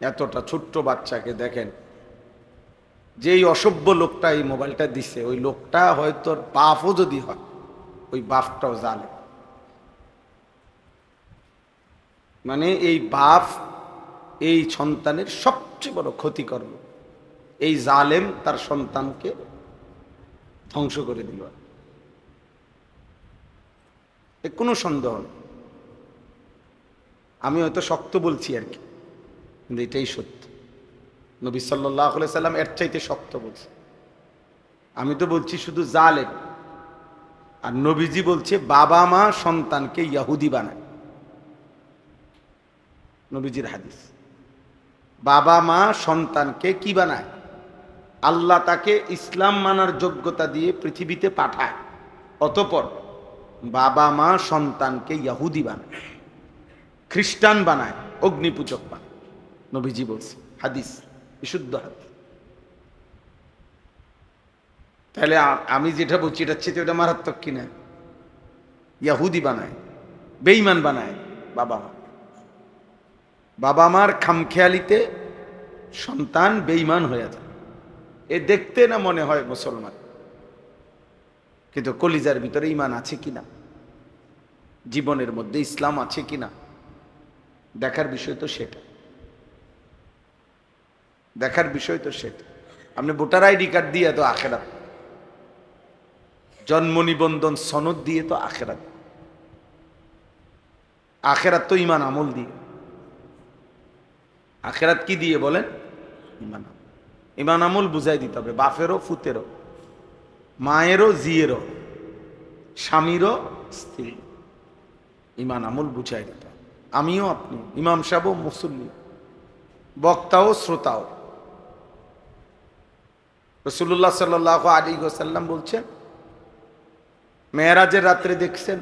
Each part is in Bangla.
এতটা ছোট্ট বাচ্চাকে দেখেন, যেই অসভ্য লোকটা এই মোবাইলটা দিছে, ওই লোকটা হয়তো বাপও যদি হয়, ওই বাপটাও জানে। মানে এই বাপ এই সন্তানের সবচেয়ে বড় ক্ষতি করল। এই জালেম তার সন্তানকে ধ্বংস করে দিল, কোনো সন্দেহ নেই। আমি হয়তো শক্ত বলছি আর কি, কিন্তু এটাই সত্য। নবী সাল্লাল্লাহু আলাইহি সাল্লাম এর চাইতে শক্ত বলছে। আমি তো বলছি শুধু জালেম, আর নবীজি বলছে বাবা মা সন্তানকে ইহুদি বানায়। নবীজির হাদিস, বাবা মা সন্তানকে কি বানায়? আল্লাহ তাকে ইসলাম মানার যোগ্যতা দিয়ে পৃথিবীতে পাঠায়, অতঃপর বাবা মা সন্তানকে ইহুদি বানায়, খ্রিস্টান বানায়, অগ্নিপূজক বানায়। নবীজি বলছে, হাদিস, বিশুদ্ধ হাদিস। তাহলে আমি যেটা বলছি এটা চেয়ে ওটা মারাত্মক কিনা? ইহুদি বানায়, বেঈমান বানায় বাবা মা। বাবা মার খামখেয়ালিতে সন্তান বেঈমান হয়ে যায়। এ দেখতে না মনে হয় মুসলমান, কিন্তু কলিজার ভিতরে ঈমান আছে কিনা, জীবনের মধ্যে ইসলাম আছে কিনা, দেখার বিষয় তো সেটা। দেখার বিষয় তো সেটা। আপনি ভোটার আইডি কার্ড দিয়ে তো আখেরাত, জন্ম নিবন্ধন সনদ দিয়ে তো আখেরাত। আখেরাত তো ঈমান আমল দিয়ে। আখেরাত কি দিয়ে বলেন? ঈমান আমল। ঈমান আমল বুঝাই দিতে হবে, বাপেরও ফুতেরও, মায়েরও জিয়েরও, স্বামীরও স্ত্রী। ঈমান আমল বুঝাই দিতে হবে। আমিও, আপনি, ইমাম সাহেবও, মুসল্লি, বক্তাও, শ্রোতাও। রাসূলুল্লাহ সাল্লাল্লাহু আলাইহি ওয়াসাল্লাম বলছেন, মেরাজের রাত্রে দেখছেন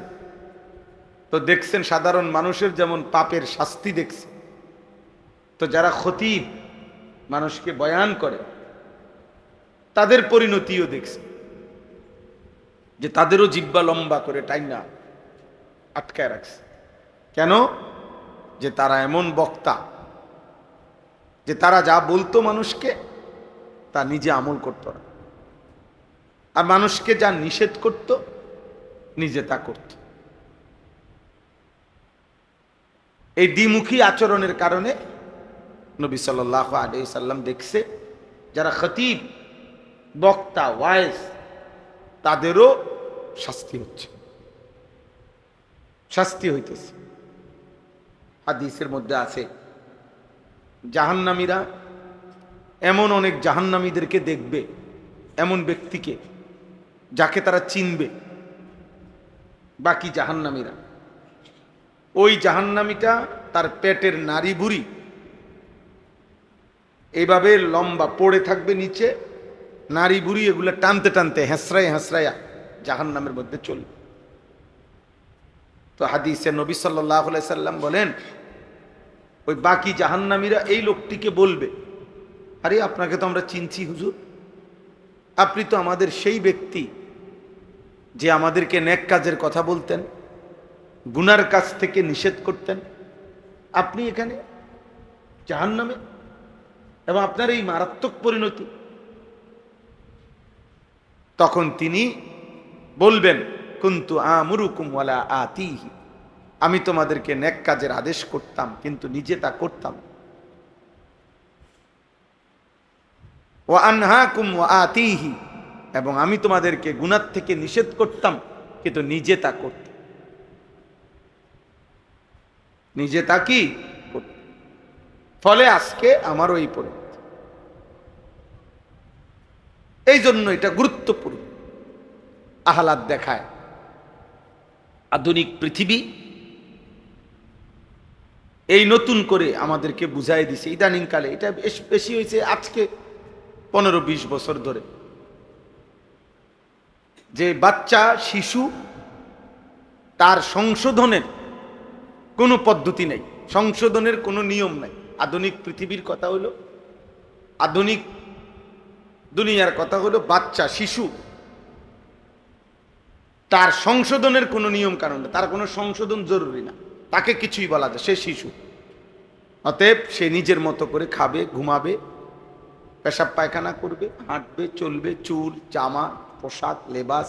তো দেখছেন সাধারণ মানুষের যেমন পাপের শাস্তি দেখছেন, তো যারা খতিব মানুষকে বয়ান করে তাদের পরিণতিও দেখছেন, যে তাদেরও জিহ্বা লম্বা করে টাইনা আটকায় রাখছে। কেন? যে তারা এমন বক্তা যে তারা যা বলতো মানুষকে তা নিজে আমল করত না, আর মানুষকে যা নিষেধ করত নিজে তা করত। এই দ্বিমুখী আচরণের কারণে নবী সাল্লাল্লাহু আলাইহি সাল্লাম দেখছে যারা খতিব, বক্তা, ওয়াইজ, তাদেরও শাস্তি হচ্ছে, শাস্তি হইতেছে। হাদিসের মধ্যে আছে জাহান্নামীরা এমন অনেক জাহান্নামীদেরকে দেখবে, এমন ব্যক্তিকে যাকে তারা চিনবে। বাকি জাহান্নামীরা, ওই জাহান্নামীটা তার পেটের নাড়ি বুড়ি এইভাবে লম্বা পড়ে থাকবে নিচে, নাড়ি বুড়ি এগুলো টানতে টানতে হেঁসড়ায় হেঁসড়াইয়া জাহান্নামের মধ্যে চলবে। তো হাদিসে নবী সাল্লাল্লাহু আলাইহি সাল্লাম বলেন, ওই বাকি জাহান্নামীরা এই লোকটিকে বলবে, আরে আপনাকে তো আমরা চিনছি হুজুর, আপনি তো আমাদের সেই ব্যক্তি যে আমাদেরকে নেক কাজের কথা বলতেন, গুনার কাজ থেকে নিষেধ করতেন। আপনি এখানে জাহান্নামে, এবং আপনার এই মারাত্মক পরিণতি। তখন তিনি বলবেন, কুনতু আমুরুকুম ওয়ালা আতিহি, আমি তোমাদেরকে নেক কাজের আদেশ করতাম কিন্তু নিজে তা করতাম। ওয়া আনহাকুম ওয়া আতিহি, এবং আমি তোমাদেরকে গুনাহ থেকে নিষেধ করতাম কিন্তু নিজে তা করতাম। নিজে তা কি করতাম। ফলে আজকে আমারও এই পরিণতি। এই জন্য এটা গুরুত্বপূর্ণ। আহলাদ দেখায় আধুনিক পৃথিবী এই নতুন করে আমাদেরকে বুঝাই দিছে ইদানিংকালে। এটা বেশি হয়েছে আজকে 15-20 বছর ধরে, যে বাচ্চা শিশু তার সংশোধনের কোনো পদ্ধতি নেই, সংশোধনের কোনো নিয়ম নাই। আধুনিক পৃথিবীর কথা হলো, আধুনিক দুনিয়ার কথা হলো, বাচ্চা শিশু তার সংশোধনের কোনো নিয়ম কানুন নেই, তার কোনো সংশোধন জরুরি না, তাকে কিছুই বলা যায়, সে শিশু। অতএব সে নিজের মতো করে খাবে, ঘুমাবে, পেশাব পায়খানা করবে, হাঁটবে, চলবে, চুল, জামা, পোশাক, লেবাস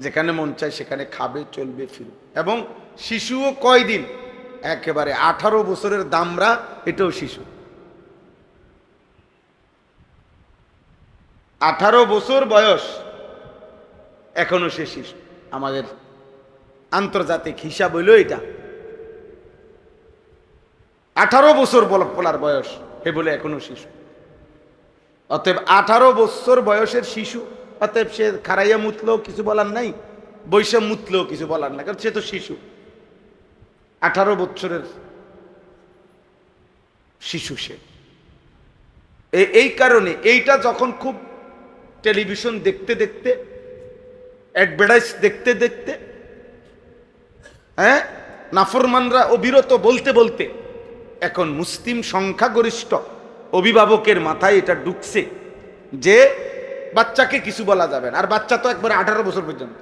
যেখানে মন চায় সেখানে খাবে, চলবে, ফিরবে। এবং শিশুও কয়দিন, একেবারে 18 বছরের দামরা, এটাও শিশু। 18 বছর বয়স, এখনো সে শিশু। আমাদের আন্তর্জাতিক হিসাব হইল এটা। 18 বছর বলার বয়স, হে বলে এখনো শিশু। অতএব 18 বছর বয়সের শিশু, অতএব সে খারাইয়া মুতলেও কিছু বলার নাই, বৈশা মুতলেও কিছু বলার নাই, কারণ সে তো শিশু। 18 বছরের শিশু সে। এই কারণে এইটা যখন খুব টেলিভিশন দেখতে দেখতে, অ্যাডভার্টাইজ দেখতে দেখতে, হ্যাঁ, নাফরমানরা অবিরত বলতে বলতে এখন মুসলিম সংখ্যাগরিষ্ঠ অভিভাবকের মাথায় এটা ঢুকছে যে বাচ্চাকে কিছু বলা যাবে না। আর বাচ্চা তো একবারে 18 বছর পর্যন্ত।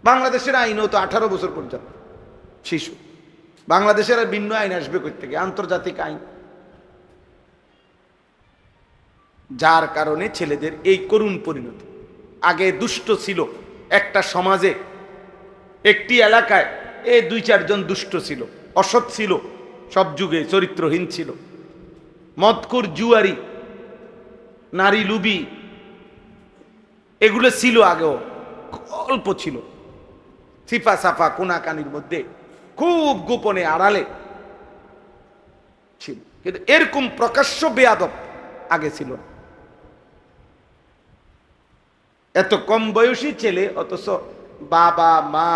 বাংলাদেশের আইনও তো 18 বছর পর্যন্ত শিশু। বাংলাদেশের আর ভিন্ন আইন আসবে কই থেকে? আন্তর্জাতিক আইন। যার কারণে ছেলেদের এই করুণ পরিণতি। আগে দুষ্ট ছিল একটা সমাজে, একটি এলাকায় এই 2-4 জন দুষ্ট ছিল, অসৎ ছিল, সব যুগে চরিত্রহীন ছিল, মদখোর, জুয়ারি, নারী লুবি, এগুলো ছিল আগেও, অল্প ছিল, সিফা সাফা কোনাকানির মধ্যে, খুব গোপনে আড়ালে ছিল। কিন্তু এরকম প্রকাশ্য বেয়াদব আগে ছিল না। এত কম বয়সী ছেলে, অথচ বাবা মা,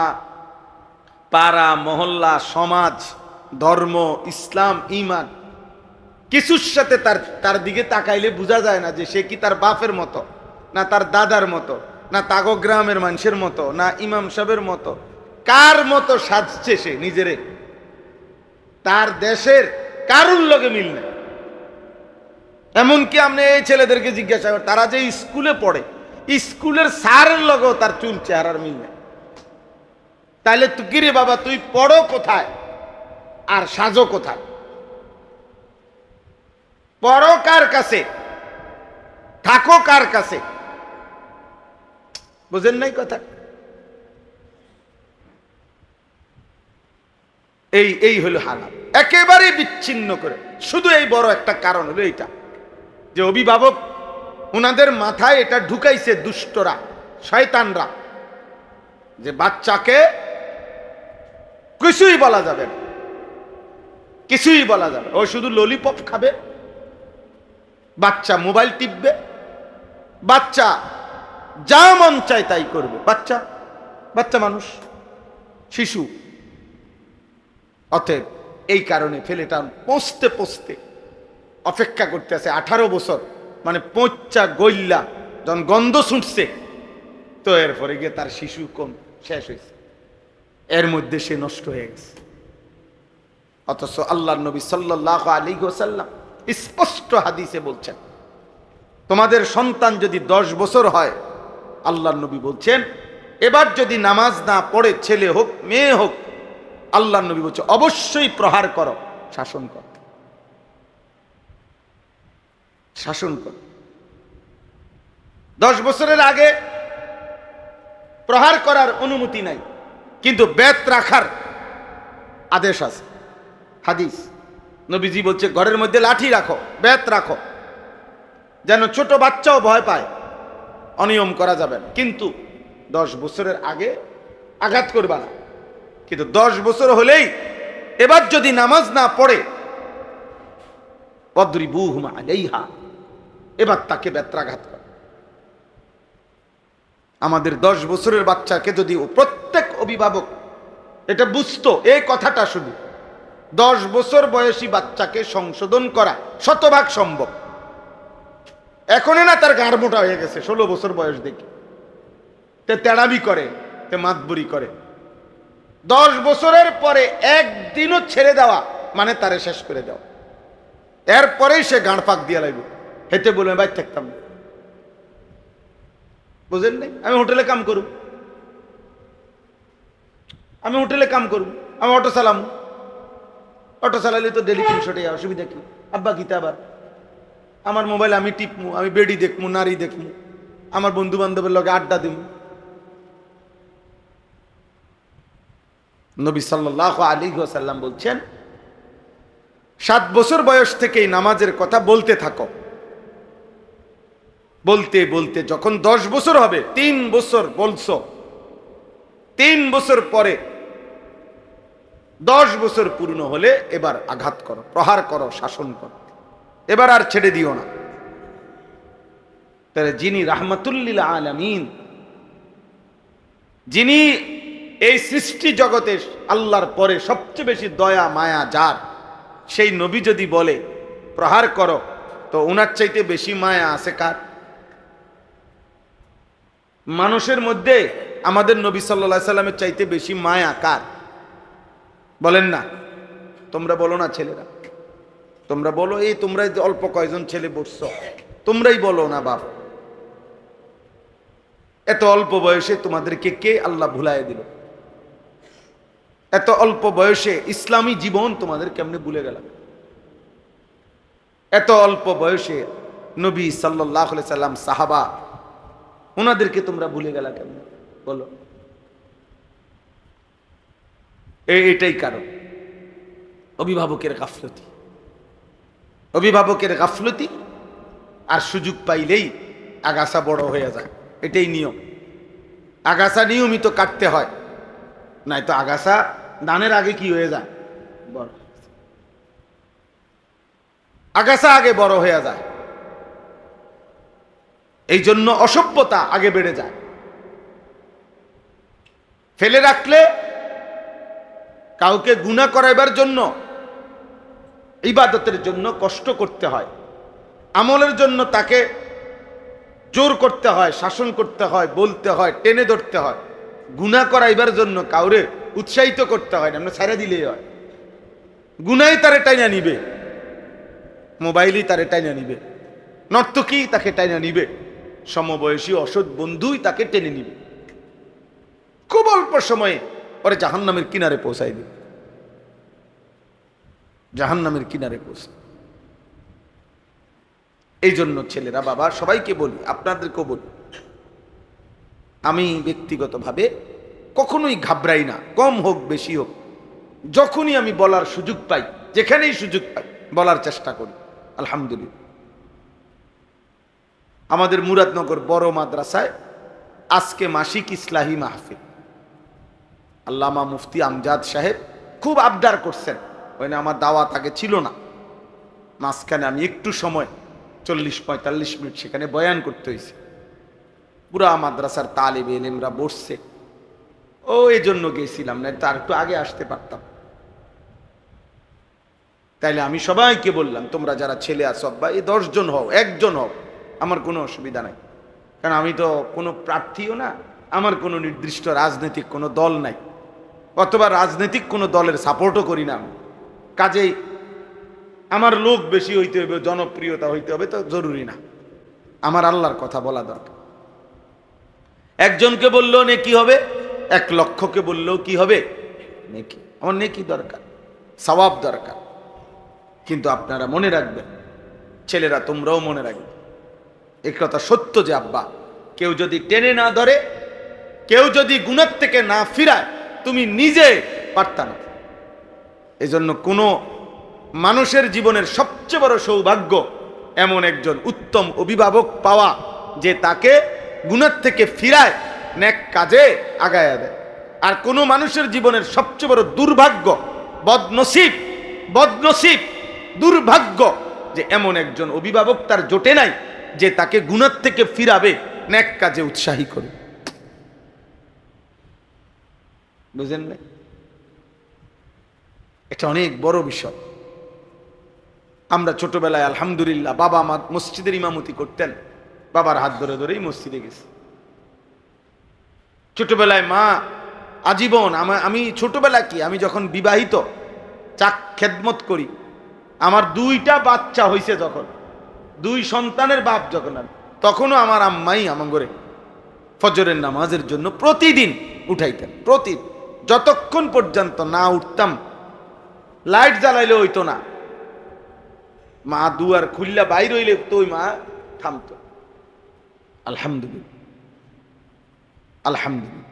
পাড়া মহল্লা, সমাজ, ধর্ম, ইসলাম, ঈমান কিছুর সাথে তার দিকে তাকাইলে বোঝা যায় না যে সে কি তার বাপের মতো, না তার দাদার মতো, না তাগো গ্রামের মানুষের মতো, না ইমাম সাহেবের মতো। কার মতো সাজছে সে নিজেরে? তার দেশের কারুর লগে মিল নেই। এমনকি আপনি এই ছেলেদেরকে জিজ্ঞাসা করেন, তারা যে স্কুলে পড়ে, স্কুলের স্যারের লগেও তার চুল চেহারার মিল নেই। তাইলে তুই কিরে বাবা, তুই পড়ো কোথায় আর সাজো কোথায়? পড়ো কার কাছে, থাকো কার কাছে? বুঝেন নাই কথা? এই হলো হালাত, একেবারে বিচ্ছিন্ন করে। শুধু এই বড় একটা কারণ হলো এইটা যে অভিভাবক ওনাদের মাথায় এটা ঢুকাইছে দুষ্টরা, শয়তানরা, যে বাচ্চাকে কিছুই বলা যাবে না, কিছুই বলা যাবে। ও শুধু ললিপপ খাবে, বাচ্চা মোবাইল টিপবে, বাচ্চা যা মন চায় তাই করবে। বাচ্চা বাচ্চা মানুষ, শিশু। অতএব এই কারণে ছেলেটা পৌঁছতে পৌঁছতে অপেক্ষা করতে আছে 18 বছর, মানে পচা গইল্লা যখন গন্ধ ছুটছে, তো এরপরে গিয়ে তার শিশু কম শেষ হয়েছে, এর মধ্যে সে নষ্ট হয়ে গেছে। অথচ আল্লাহর নবী সাল্লাল্লাহু আলাইহি ওয়াসাল্লাম স্পষ্ট হাদিসে বলছেন, তোমাদের সন্তান যদি 10 বছর হয়, আল্লাহর নবী বলছেন, এবার যদি নামাজ না পড়ে, ছেলে হোক মেয়ে হোক, আল্লাহর নবী বলছে অবশ্যই প্রহার করো, শাসন করো, শাসন করো। 10 বছরের আগে প্রহার করার অনুমতি নাই, কিন্তু বেত রাখার আদেশ আছে। হাদিস, নবীজি বলছে ঘরের মধ্যে লাঠি রাখো, বেত রাখো, যেন ছোট বাচ্চাও ভয় পায়। অনিয়ম করা যাবে না, কিন্তু 10 বছরের আগে আঘাত করবা না। কিন্তু 10 বছর হলেই এবার যদি নামাজ না পড়ে, ওয়াদরিবুহুম আলাইহা, এবার তাকে বেত্রাঘাত করে। আমাদের 10 বছরের বাচ্চাকে যদি প্রত্যেক অভিভাবক এটা বুঝতো, এই কথাটা শুধু 10 বছর বয়সী বাচ্চাকে সংশোধন করা শতভাগ সম্ভব। এখনই না তার গাড় মোটা হয়ে গেছে 16 বছর বয়স দেখে, তে তেড়াবি করে, তে মাতবুরি করে। 10 বছরের পরে একদিনও ছেড়ে দেওয়া মানে তারে শেষ করে দেওয়া। এরপরেই সে গাঁড় ফাঁক দিয়ে লাগবে, হেঁটে বলবে বাইর থাকতাম না। বুঝেন নাই? আমি হোটেলে কাম করুম, আমি হোটেলে কাম করুম, আমি অটো চালাম, অটো চালালে তো ডেলি 300 টাকা, অসুবিধা কি? আব্বা গীতা আবার আমার মোবাইল আমি টিপমু, আমি বেডি দেখমু, নারী দেখমু, আমার বন্ধু বান্ধবের লগে আড্ডা দিব। নবী সাল্লাল্লাহু আলাইহি ওয়াসাল্লাম বলছেন 7 বছর বয়স থেকেই নামাজের কথা বলতে থাকো। বলতে বলতে যখন 10 বছর হবে, 3 বছর বলছো, 3 বছর পরে 10 বছর পূর্ণ হলে এবার আঘাত করো, প্রহার করো, শাসন করো, এবার আর ছেড়ে দিও না। তাহলে যিনি রাহমাতুল লিল আলামিন, যিনি এই সৃষ্টি জগতে আল্লাহর পরে সবচেয়ে বেশি দয়া মায়া যার, সেই নবী যদি বলে প্রহার করো, তো ওনার চাইতে বেশি মায়া আছে কার? মানুষের মধ্যে আমাদের নবী সাল্লাল্লাহু আলাইহি সাল্লামের চাইতে বেশি মায়া কার? বলেন না, তোমরা বলো না ছেলেরা, তোমরা বলো। এই তোমরাই অল্প কয়জন ছেলে বসছো, তোমরাই বলো না বাপ, এত অল্প বয়সে তোমাদেরকে কে আল্লাহ ভুলায় দিল? এত অল্প বয়সে ইসলামী জীবন তোমাদের কেমনে ভুলে গেল? এত অল্প বয়সে নবী সাল্লাল্লাহু আলাইহি সাল্লাম, সাহাবা, ওনাদেরকে তোমরা ভুলে গেলা কেমনে? বলো। এটাই কারণ, অভিভাবকের গাফলতি। অভিভাবকের গাফলতি, আর সুযোগ পাইলেই আগাছা বড় হয়ে যায়, এটাই নিয়ম। আগাছা নিয়মিত কাটতে হয়, নাই তো আগাছা ধানের আগে কি হয়ে যায়? বড়। আগাছা আগে বড় হয়ে যায়, এই জন্য অসভ্যতা আগে বেড়ে যায়। ফেলে রাখলে কাউকে গুনাহ করাইবার জন্য, ইবাদতের জন্য কষ্ট করতে হয়, আমলের জন্য তাকে জোর করতে হয়, শাসন করতে হয়, বলতে হয়, টেনে ধরতে হয়। গুনাহ করাইবার জন্য কাউরে উৎসাহিত করতে হয় না, আমরা ছাড়া দিলেই হয়। গুনাই তারে টাইনা নিবে, মোবাইলই তারে টাইনা নিবে, নর্তকী তাকে টাইনা নিবে, সমবয়সী অসৎ বন্ধুই তাকে টেনে নিবে, খুব অল্প সময়ে পরে জাহান্নামের কিনারে পৌঁছাই দিবে, জাহান্নামের কিনারে পৌঁছে। এই জন্য ছেলেরা, বাবা, সবাইকে বলি, আপনাদেরকেও বলি, আমি ব্যক্তিগতভাবে কখনোই ঘাবড়াই না, কম হোক বেশি হোক। যখনই আমি বলার সুযোগ পাই, যেখানেই সুযোগ পাই, বলার চেষ্টা করি। আলহামদুলিল্লাহ, আমাদের মুরাদনগর বড় মাদ্রাসায় আজকে মাসিক ইসলাহি মাহফিল, আল্লামা মুফতি আমজাদ সাহেব খুব আবদার করছেন। ওই না, আমার দাওয়াত আগে ছিল না, মাঝখানে আমি একটু সময় 40-45 মিনিট সেখানে বয়ান করতে হয়েছে। পুরা মাদ্রাসার তালিবে ইলমরা বসছে, ও এই জন্য গেছিলাম, না তার একটু আগে আসতে পারতাম। তাইলে আমি সবাইকে বললাম, তোমরা যারা ছেলে আছো বা এই 10 জন হও, 1 জন হও, আমার কোনো অসুবিধা নাই, কারণ আমি তো কোনো প্রার্থীও না, আমার কোনো নির্দিষ্ট রাজনৈতিক কোনো দল নাই, অথবা রাজনৈতিক কোনো দলের সাপোর্টও করি না আমি। কাজেই আমার লোক বেশি হইতে হবে, জনপ্রিয়তা হইতে হবে তো জরুরি না, আমার আল্লাহর কথা বলা দরকার। 1 জনকে বললেও নেকি হবে, 1 লক্ষকে বললেও কি হবে? নেকি। আমার নেকি দরকার, সওয়াব দরকার। কিন্তু আপনারা মনে রাখবেন, ছেলেরা তোমরাও মনে রাখবে, এই কথা সত্য যে আব্বা, কেউ যদি টেনে না ধরে, কেউ যদি গুনাহ থেকে না ফিরায়, তুমি নিজে পারতা না। এজন্য কোনো মানুষের জীবনের সবচেয়ে বড় সৌভাগ্য এমন একজন উত্তম অভিভাবক পাওয়া, যে তাকে গুনাহ থেকে ফিরায়, নেক কাজে আগায়া দেয়। আর কোনো মানুষের জীবনের সবচেয়ে বড় দুর্ভাগ্য, বদনসিব, দুর্ভাগ্য, যে এমন একজন অভিভাবক তার জোটে নাই, যে তাকে গুনাহ থেকে ফিরাবে, নেক কাজে উৎসাহী করে। বুঝেন না? এটা অনেক বড় বিষয়। আমরা ছোটবেলায় আলহামদুলিল্লাহ, বাবা মা মসজিদের ইমামতি করতেন, বাবার হাত ধরে ধরেই মসজিদে গেছি। ছোটবেলায় মা আজীবন, আমি ছোটবেলা কি, আমি যখন বিবাহিত, চাক খেদমত করি, আমার 2টা বাচ্চা হয়েছে, যখন 2 সন্তানের বাপ যখন আমি, তখনও আমার আম্মাই আমার ঘরে ফজরের নামাজের জন্য প্রতিদিন উঠাইতেন। প্রতিদিন, যতক্ষণ পর্যন্ত না উঠতাম, লাইট জ্বালাইলে হইতো না, মা দুয়ার খুললা বাইর হইলে তো ওই মা থামতো। আলহামদুলিল্লাহ, আলহামদুলিল্লাহ,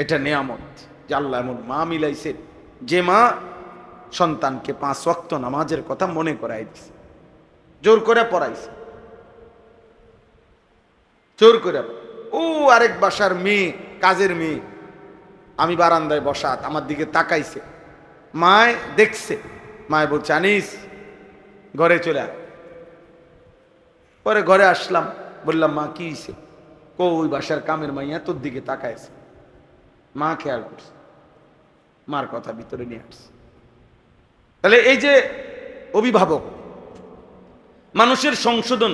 এটা নেয়ামত যে আল্লাহ এমন মা মিলাইছে, যে মা সন্তানকে 5 ওয়াক্ত নামাজের কথা মনে করাই দিছে, জোর করে পড়াইছে, জোর করে। ও আরেক বাসার মেয়ে, কাজের মেয়ে, আমি বারান্দায় বসা, আমার দিকে তাকাইছে, মায় দেখছে, মায় বলছে আনিস ঘরে চলে আয়। পরে ঘরে আসলাম, বললাম মা কি হইছে? ওই বাসার কামের মাইয়া তোর দিকে তাকাইছে। মা খেয়াল করছে, মার কথা ভিতরে নিয়ে আসছে। তাহলে এই যে অভিভাবক, মানুষের সংশোধন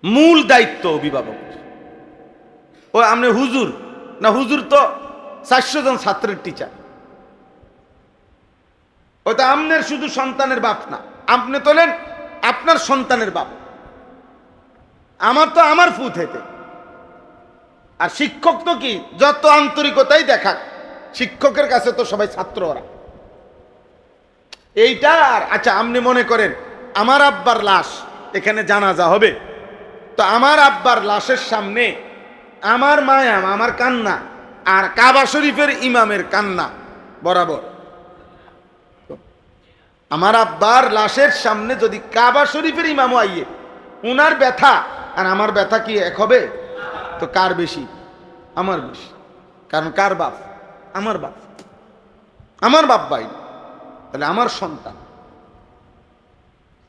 মূল দায়িত্ব অভিভাবক। ও আপনি হুজুর না, হুজুর তো 400 জন ছাত্রের টিচার। ওটা আপনার শুধু সন্তানের বাপ না, আপনি তোলেন আপনার সন্তানের বাপ, আমার তো আমার ফুট হেতে। আর শিক্ষক তো কি, যত আন্তরিকতাই দেখাক, শিক্ষকের কাছে তো সবাই ছাত্র ওরা। এইটা আর আচ্ছা, আপনি মনে করেন আমার আব্বার লাশ এখানে জানাজা হবে, তো আমার আব্বার লাশের সামনে আমার মায়া, আমার কান্না আর কাবা শরীফের ইমামের কান্না বরাবর। আমার আব্বার লাশের সামনে যদি কাবা শরীফের ইমামও আইয়ে, উনার ব্যথা আর আমার ব্যথা কি এক হবে? তো কার বেশি? আমার বেশি। কারণ কার বাপ? আমার বাপ, আমার বাপ ভাই। তাহলে আমার সন্তান,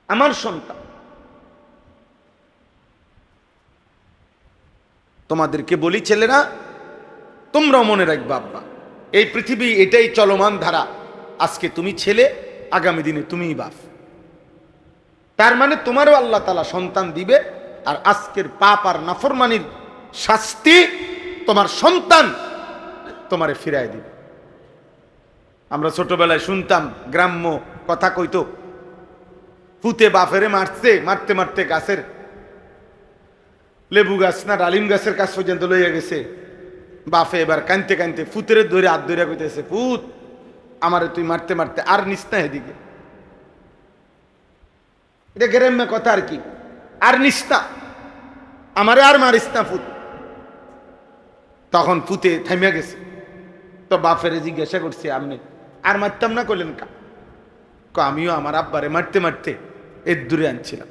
আমার সন্তান। তোমাদেরকে বলি ছেলেরা, তোমরাও মনে রাখবে আব্বা, এই পৃথিবী এটাই চলমান ধারা। আজকে তুমি ছেলে, আগামী দিনে তুমিই বাপ। তার মানে তোমারও আল্লাহ তাআলা সন্তান দিবে, আর আজকের পাপ আর নাফরমানির শাস্তি তোমার সন্তান তোমারে ফিরায় দিবে। আমরা ছোটবেলায় শুনতাম, গ্রাম্য কথা কইতো, পুতে বাফেরে মারছে, মারতে মারতে গাছের লেবু গাছ না ডালিম গাছের কাছ পর্যন্ত লইয়া গেছে। বাফে এবার কানতে কানতে ফুতের ধরে হাত ধরে কইতেছে, পুত আমারে তুই মারতে মারতে আর নিস না এদিকে। এটা গ্রাম্য কথা আর কি, আর নিস না আমারে, আর মারিস না ফুত। তখন ফুতে থামিয়া গেছে। তো বাফেরে জিজ্ঞাসা করছে, আপনি আর মারতাম না করলেন কা? আমিও আমার আব্বারে মারতে মারতে এর দূরে আনছিলাম।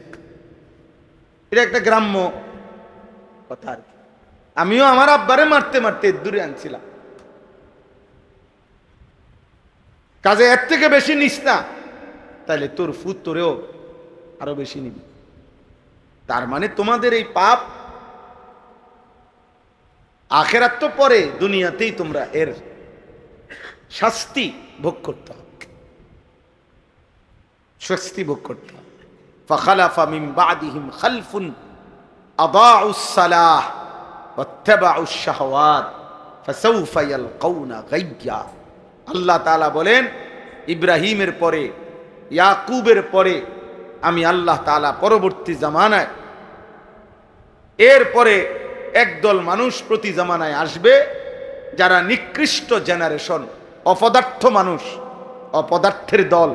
এটা একটা গ্রাম্য কথা আর কি, আমিও আমার আব্বারে মারতে মারতে এর দূরে আনছিলাম। কাজে এর থেকে বেশি নিস না, তাহলে তোর ফুত তোরেও আরো বেশি নিবি। তার মানে তোমাদের এই পাপ আখেরাত তো পরে, দুনিয়াতেই তোমরা এর শাস্তি ভোগ করতে হবে, শাস্তি ভোগ করতে হবে। ফাখালাফা মিন বাদিহিম খালফুন আদাউস সালাহ ওয়াত্তাবাউশ শাহওয়াত ফাসাউফা ইয়ালকাউনা গায়্যা। আল্লাহ তাআলা বলেন, ইব্রাহিমের পরে, ইয়াকুবের পরে আমি আল্লাহ তাআলা পরবর্তী জামানায়, এরপরে একদল মানুষ প্রতি জামানায় আসবে, যারা নিকৃষ্ট জেনারেশন, অপদার্থ মানুষ, অপদার্থের দল।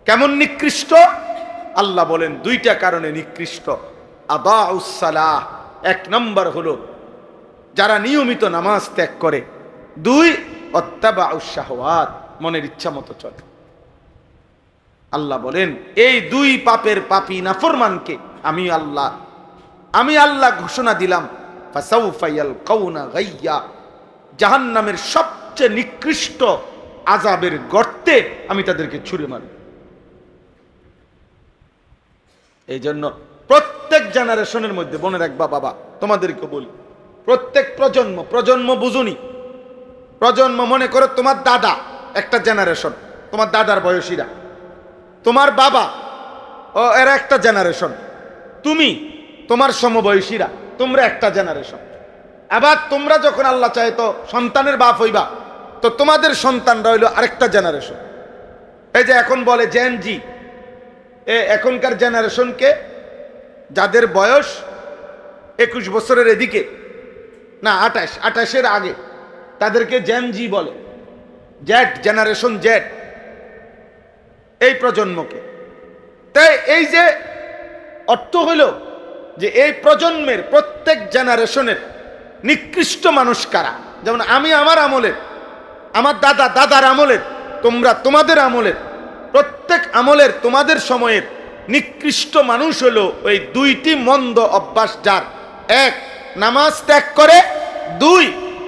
কেমন নিকৃষ্ট? আল্লাহ বলেন 2টা কারণে নিকৃষ্ট। আদাউস সালাহ, 1 নম্বর হলো যারা নিয়মিত নামাজ ত্যাগ করে, 2 ওয়াত্তাবাউশ শাহওয়াত, মনের ইচ্ছা মতো চলে। আল্লাহ বলেন এই 2 পাপের পাপী নাফরমানকে আমি আল্লাহ ঘোষণা দিলাম, ফাসাউফা ইয়ালকাউনা গায়্যা, জাহান্নামের সবচেয়ে নিকৃষ্ট আযাবের গর্তে আমি তাদেরকে ছুঁড়ে মারব। এই জন্য প্রত্যেক জেনারেশনের মধ্যে মনে রাখবা বাবা, তোমাদেরকে বলি, প্রত্যেক প্রজন্ম বুঝুনি, প্রজন্ম মনে করো তোমার দাদা একটা জেনারেশন, তোমার দাদার বয়সীরা, তোমার বাবা ও এরা একটা জেনারেশন, তুমি তোমার সমবয়সীরা তোমরা একটা জেনারেশন। আবার তোমরা যখন আল্লাহ চায় তো সন্তানের বাপ হইবা, তো তোমাদের সন্তানরা হইল আরেকটা জেনারেশন। এই যে এখন বলে জেন জি, এখনকার জেনারেশনকে, যাদের বয়স 21 বছরের এদিকে না 28-এর আগে, তাদেরকে জেন জি বলে। জেড জেনারেশন জেড, এই প্রজন্মকে। তাই এই যে অর্থ হইল যে এই প্রজন্মের প্রত্যেক জেনারেশনের নিকৃষ্ট মানুষ কারা, যেমন আমি আমার আমলের, আমার দাদা দাদার আমলের, তোমরা তোমাদের আমলের, প্রত্যেক আমলের তোমাদের সময়ের নিকৃষ্ট মানুষ হলো ওই দুইটি মন্দ অভ্যাস যার, এক নামাজ ত্যাগ করে, দুই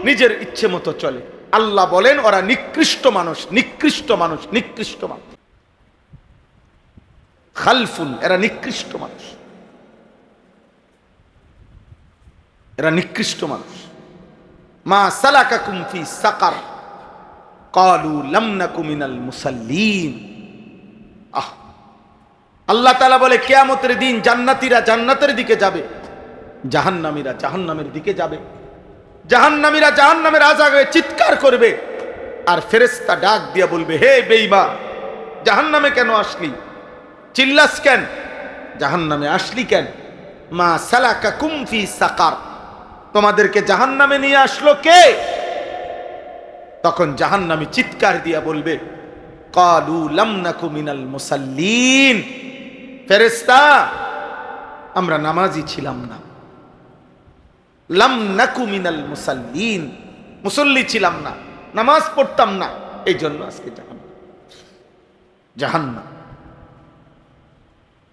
নিজের ইচ্ছে মতো চলে। আল্লাহ বলেন ওরা নিকৃষ্ট মানুষ, নিকৃষ্ট মানুষ, নিকৃষ্ট মানুষ, খালফুন, এরা নিকৃষ্ট মানুষ, এরা নিকৃষ্ট মানুষ। মা সালাকাকুম ফি সাকার ক্বালু লাম নাকু মিনাল মুসাল্লিন। আল্লাহ তাআলা বলে কিয়ামতের দিন জান্নাতীরা জান্নাতের দিকে যাবে, জাহান্নামীরা জাহান্নামের দিকে যাবে। জাহান্নামীরা জাহান্নামের আযাবে চিৎকার করবে, আর ফেরেশতা ডাক দিয়া বলবে, হে বেঈমান, জাহান্নামে কেন আসলি? চিল্লাস কেন? জাহান্নামে আসলি কেন? মা সালাকাকুম ফি সাকার, তোমাদেরকে জাহান্নামে নিয়ে আসলো কে? তখন জাহান্নামী চিৎকার দিয়া বলবে, ক্বালু লাম নাকু মিনাল মুসাল্লিন, ফেরেশতা আমরা নামাজি ছিলাম না। লাম নাকু মিনাল মুসাল্লিন, মুসল্লি ছিলাম না, নামাজ পড়তাম না, এই জন্য আজকে জাহান্নাম। জাহান্নাম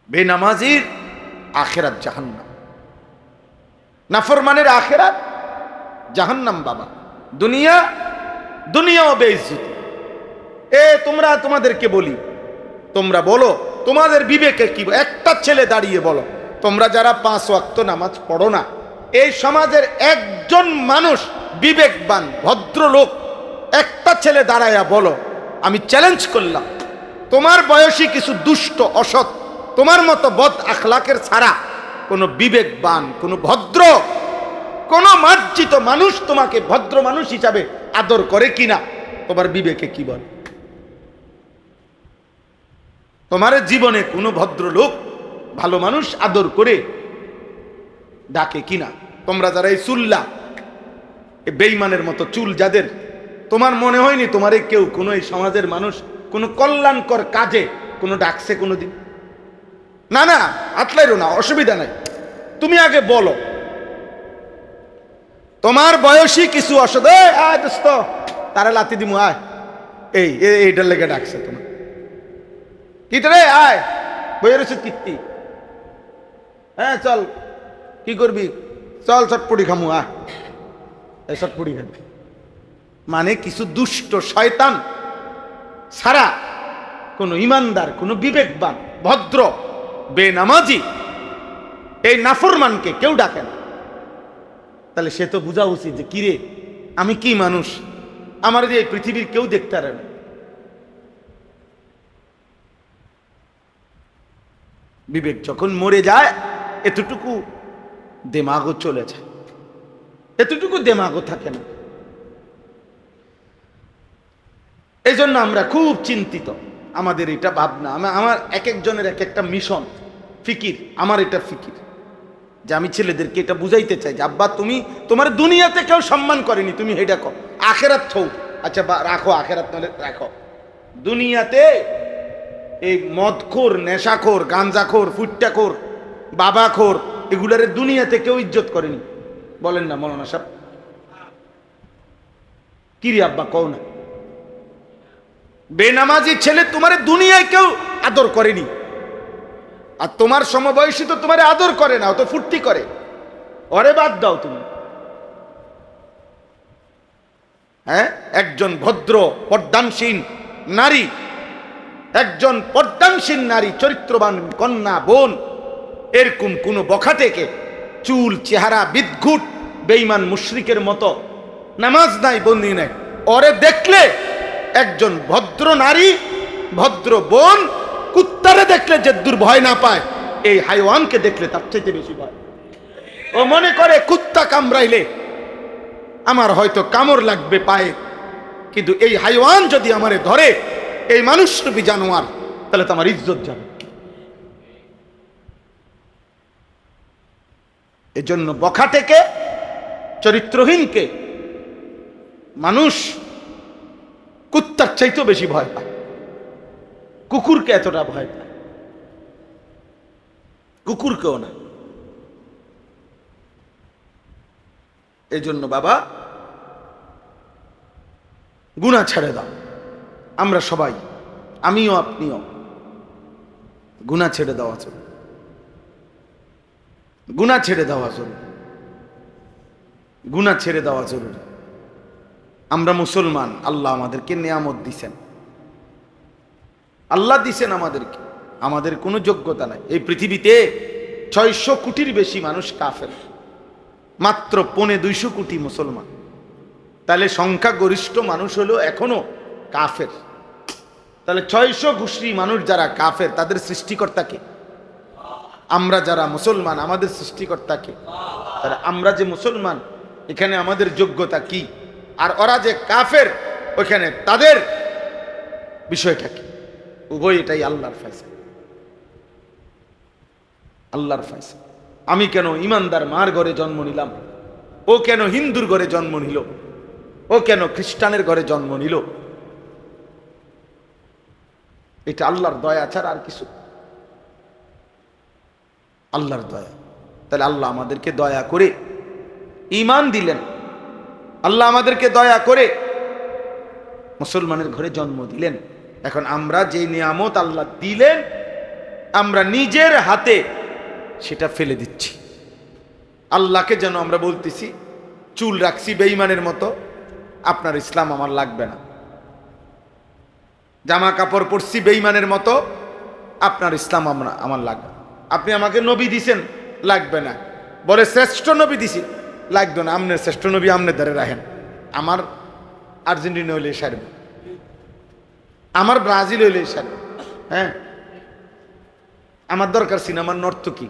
বেনামাজির আখিরাত জাহান্নাম, নাফরমানের আখিরাত জাহান্নাম। বাবা দুনিয়া, দুনিয়াও বেইজ্জতি। তোমরা, তোমাদেরকে বলি, তোমরা বলো তোমাদের বিবেকে কি? একটা ছেলে দাঁড়িয়ে বলো, তোমরা যারা 5 ওয়াক্ত নামাজ পড়ো না, এই সমাজের একজন মানুষ বিবেকবান ভদ্রলোক, একটা ছেলে দাঁড়ায়া বলো, আমি চ্যালেঞ্জ করলাম, তোমার বয়সী কিছু দুষ্ট অসৎ তোমার মতো বদ আখলাকের ছাড়া কোনো বিবেকবান, কোনো ভদ্র, কোনো মার্জিত মানুষ তোমাকে ভদ্র মানুষ হিসাবে আদর করে কিনা? তোমার বিবেকে কি বল? তোমার জীবনে কোনো ভদ্রলোক, ভালো মানুষ আদর করে ডাকে কিনা? তোমরা যারা এই চুল্লা, এই বেঈমানের মতো চুল যাদের, তোমার মনে হয়নি তোমার কেউ কোনো এই সমাজের মানুষ কোনো কল্যাণকর কাজে কোনো ডাকছে কোনোদিন? না না, আতলাইরো না, অসুবিধা নাই, তুমি আগে বলো তোমার বয়সী কিছু অসৎ, আয় দোস্ত তারা লাতি দিমু, আয়, এইটার লেগে ডাকছে তোমার কি রে, আয় বইয়ের ওষুধ কীর্তি, হ্যাঁ চল কি করবি, চল চটপটি খামু, আয় চটপটি খাবি। মানে কিছু দুষ্ট শয়তান ছাড়া কোনো ইমানদার, কোনো বিবেকবান ভদ্র বেনামাজি এই নাফরমানকে কেউ ডাকে না। তাহলে সে তো বোঝা উচিত যে কিরে আমি কি মানুষ, আমার যে এই পৃথিবীর কেউ দেখতে পারে না। বিবেক যখন মরে যায় এতটুকু দেমাগও চলে যায়, এতটুকু দেমাগও থাকে না। এই জন্য আমরা খুব চিন্তিত, আমাদের এটা ভাবনা, আমার এক একজনের এক একটা মিশন ফিকির। আমার এটা ফিকির যে আমি ছেলেদেরকে এটা বুঝাইতে চাই যে আব্বা তুমি, তোমার দুনিয়াতে কেউ সম্মান করেনি, তুমি এটা কর, আখেরাত থৌ, আচ্ছা রাখো আখেরাত, নলে রাখো। দুনিয়াতে এই মদখোর, নেশাখোর, গাঞ্জাখোর, ফুট্টাখোর, বাবাখোর, এগুলারে দুনিয়াতে কেউ ইজ্জত করেনি, বলেন না মৌলানা সাহেব? কি রে আব্বা কও না? বেনামাজি ছেলে তোমার দুনিয়ায় কেউ আদর করেনি, আর তোমার সমবয়সী তো তোমার আদর করে না, ও তো ফুর্তি করে, ওরে বাদ দাও তুমি। হ্যাঁ, একজন ভদ্র পর্দানসীন নারী, একজন পর্দানসীন নারী, চরিত্রবান কন্যা বোন, এরকম কোন বখাটেকে, চুল চেহারা বিদঘুট বেঈমান মুশরিকের মতো, নামাজ নাই বন্দি নাই, ওরে দেখলে একজন ভদ্র নারী, ভদ্র বোন, কুত্তারে দেখলে যে দুর্ভয় না পায়, এই হাইওয়ানকে দেখলে তার চাইতে বেশি ভয়। ও মনে করে কুত্তা কামড়াইলে আমার হয়তো কামড় লাগবে পায়ে, কিন্তু এই হাইওয়ান যদি আমারে ধরে, এই মানুষরূপী জানোয়ার, তাহলে তো আমার ইজ্জত যাবে। এজন্য বখাটেকে, চরিত্রহীনকে মানুষ কুত্তার চাইতেও বেশি ভয় পায়, কুকুরকে এতটা ভয় পায়, কুকুরকেও না। এই জন্য বাবা গুনাহ ছেড়ে দাও। আমরা সবাই, আমিও আপনিও গুনাহ ছেড়ে দেওয়া জরুরি, গুনাহ ছেড়ে দেওয়া জরুরি, গুনাহ ছেড়ে দেওয়া জরুরি। আমরা মুসলমান, আল্লাহ আমাদেরকে নিয়ামত দিছেন, আল্লাহ দিছেন আমাদেরকে, আমাদের কোনো যোগ্যতা নাই। এই পৃথিবীতে 600 কোটির বেশি মানুষ কাফের, মাত্র 250 কোটি মুসলমান। তাহলে সংখ্যাগরিষ্ঠ মানুষ হলো এখনো কাফের। তাহলে 600 কোটি মানুষ যারা কাফের, তাদের সৃষ্টিকর্তাকে? আমরা যারা মুসলমান, আমাদের সৃষ্টিকর্তাকে? তাহলে আমরা যে মুসলমান, এখানে আমাদের যোগ্যতা কি? আর ওরা যে কাফের, ওখানে তাদের বিষয়টা কি? উভয় এটাই আল্লাহর ফয়সালা, আল্লাহর ফয়সালা। আমি কেন ইমানদার মার ঘরে জন্ম নিলাম, ও কেন হিন্দুর ঘরে জন্ম নিল, ও কেন খ্রিস্টানের ঘরে জন্ম নিল, এটা আল্লাহর দয়া ছাড়া আর কিছু, আল্লাহর দয়া। তাহলে আল্লাহ আমাদেরকে দয়া করে ঈমান দিলেন, আল্লাহ আমাদেরকে দয়া করে মুসলমানের ঘরে জন্ম দিলেন। এখন আমরা যে নিয়ামত আল্লাহ দিলেন, আমরা নিজের হাতে সেটা ফেলে দিচ্ছি। আল্লাহকে যেন আমরা বলতেছি, চুল রাখছি বেঈমানের মতো, আপনার ইসলাম আমার লাগবে না। জামা কাপড় পরছি বেঈমানের মতো, আপনার ইসলাম আমার লাগবে। আপনি আমাকে নবী দিছেন, লাগবে না। বলে শ্রেষ্ঠ নবী দিছি, লাগবে না। আমনের শ্রেষ্ঠ নবী আমনে ধরে রাখেন, আমার আর্জেন্টিনা হইলে সারবে, আমার ব্রাজিল হইলে সারবে। হ্যাঁ, আমার দরকার সিনেমার নর্তকী,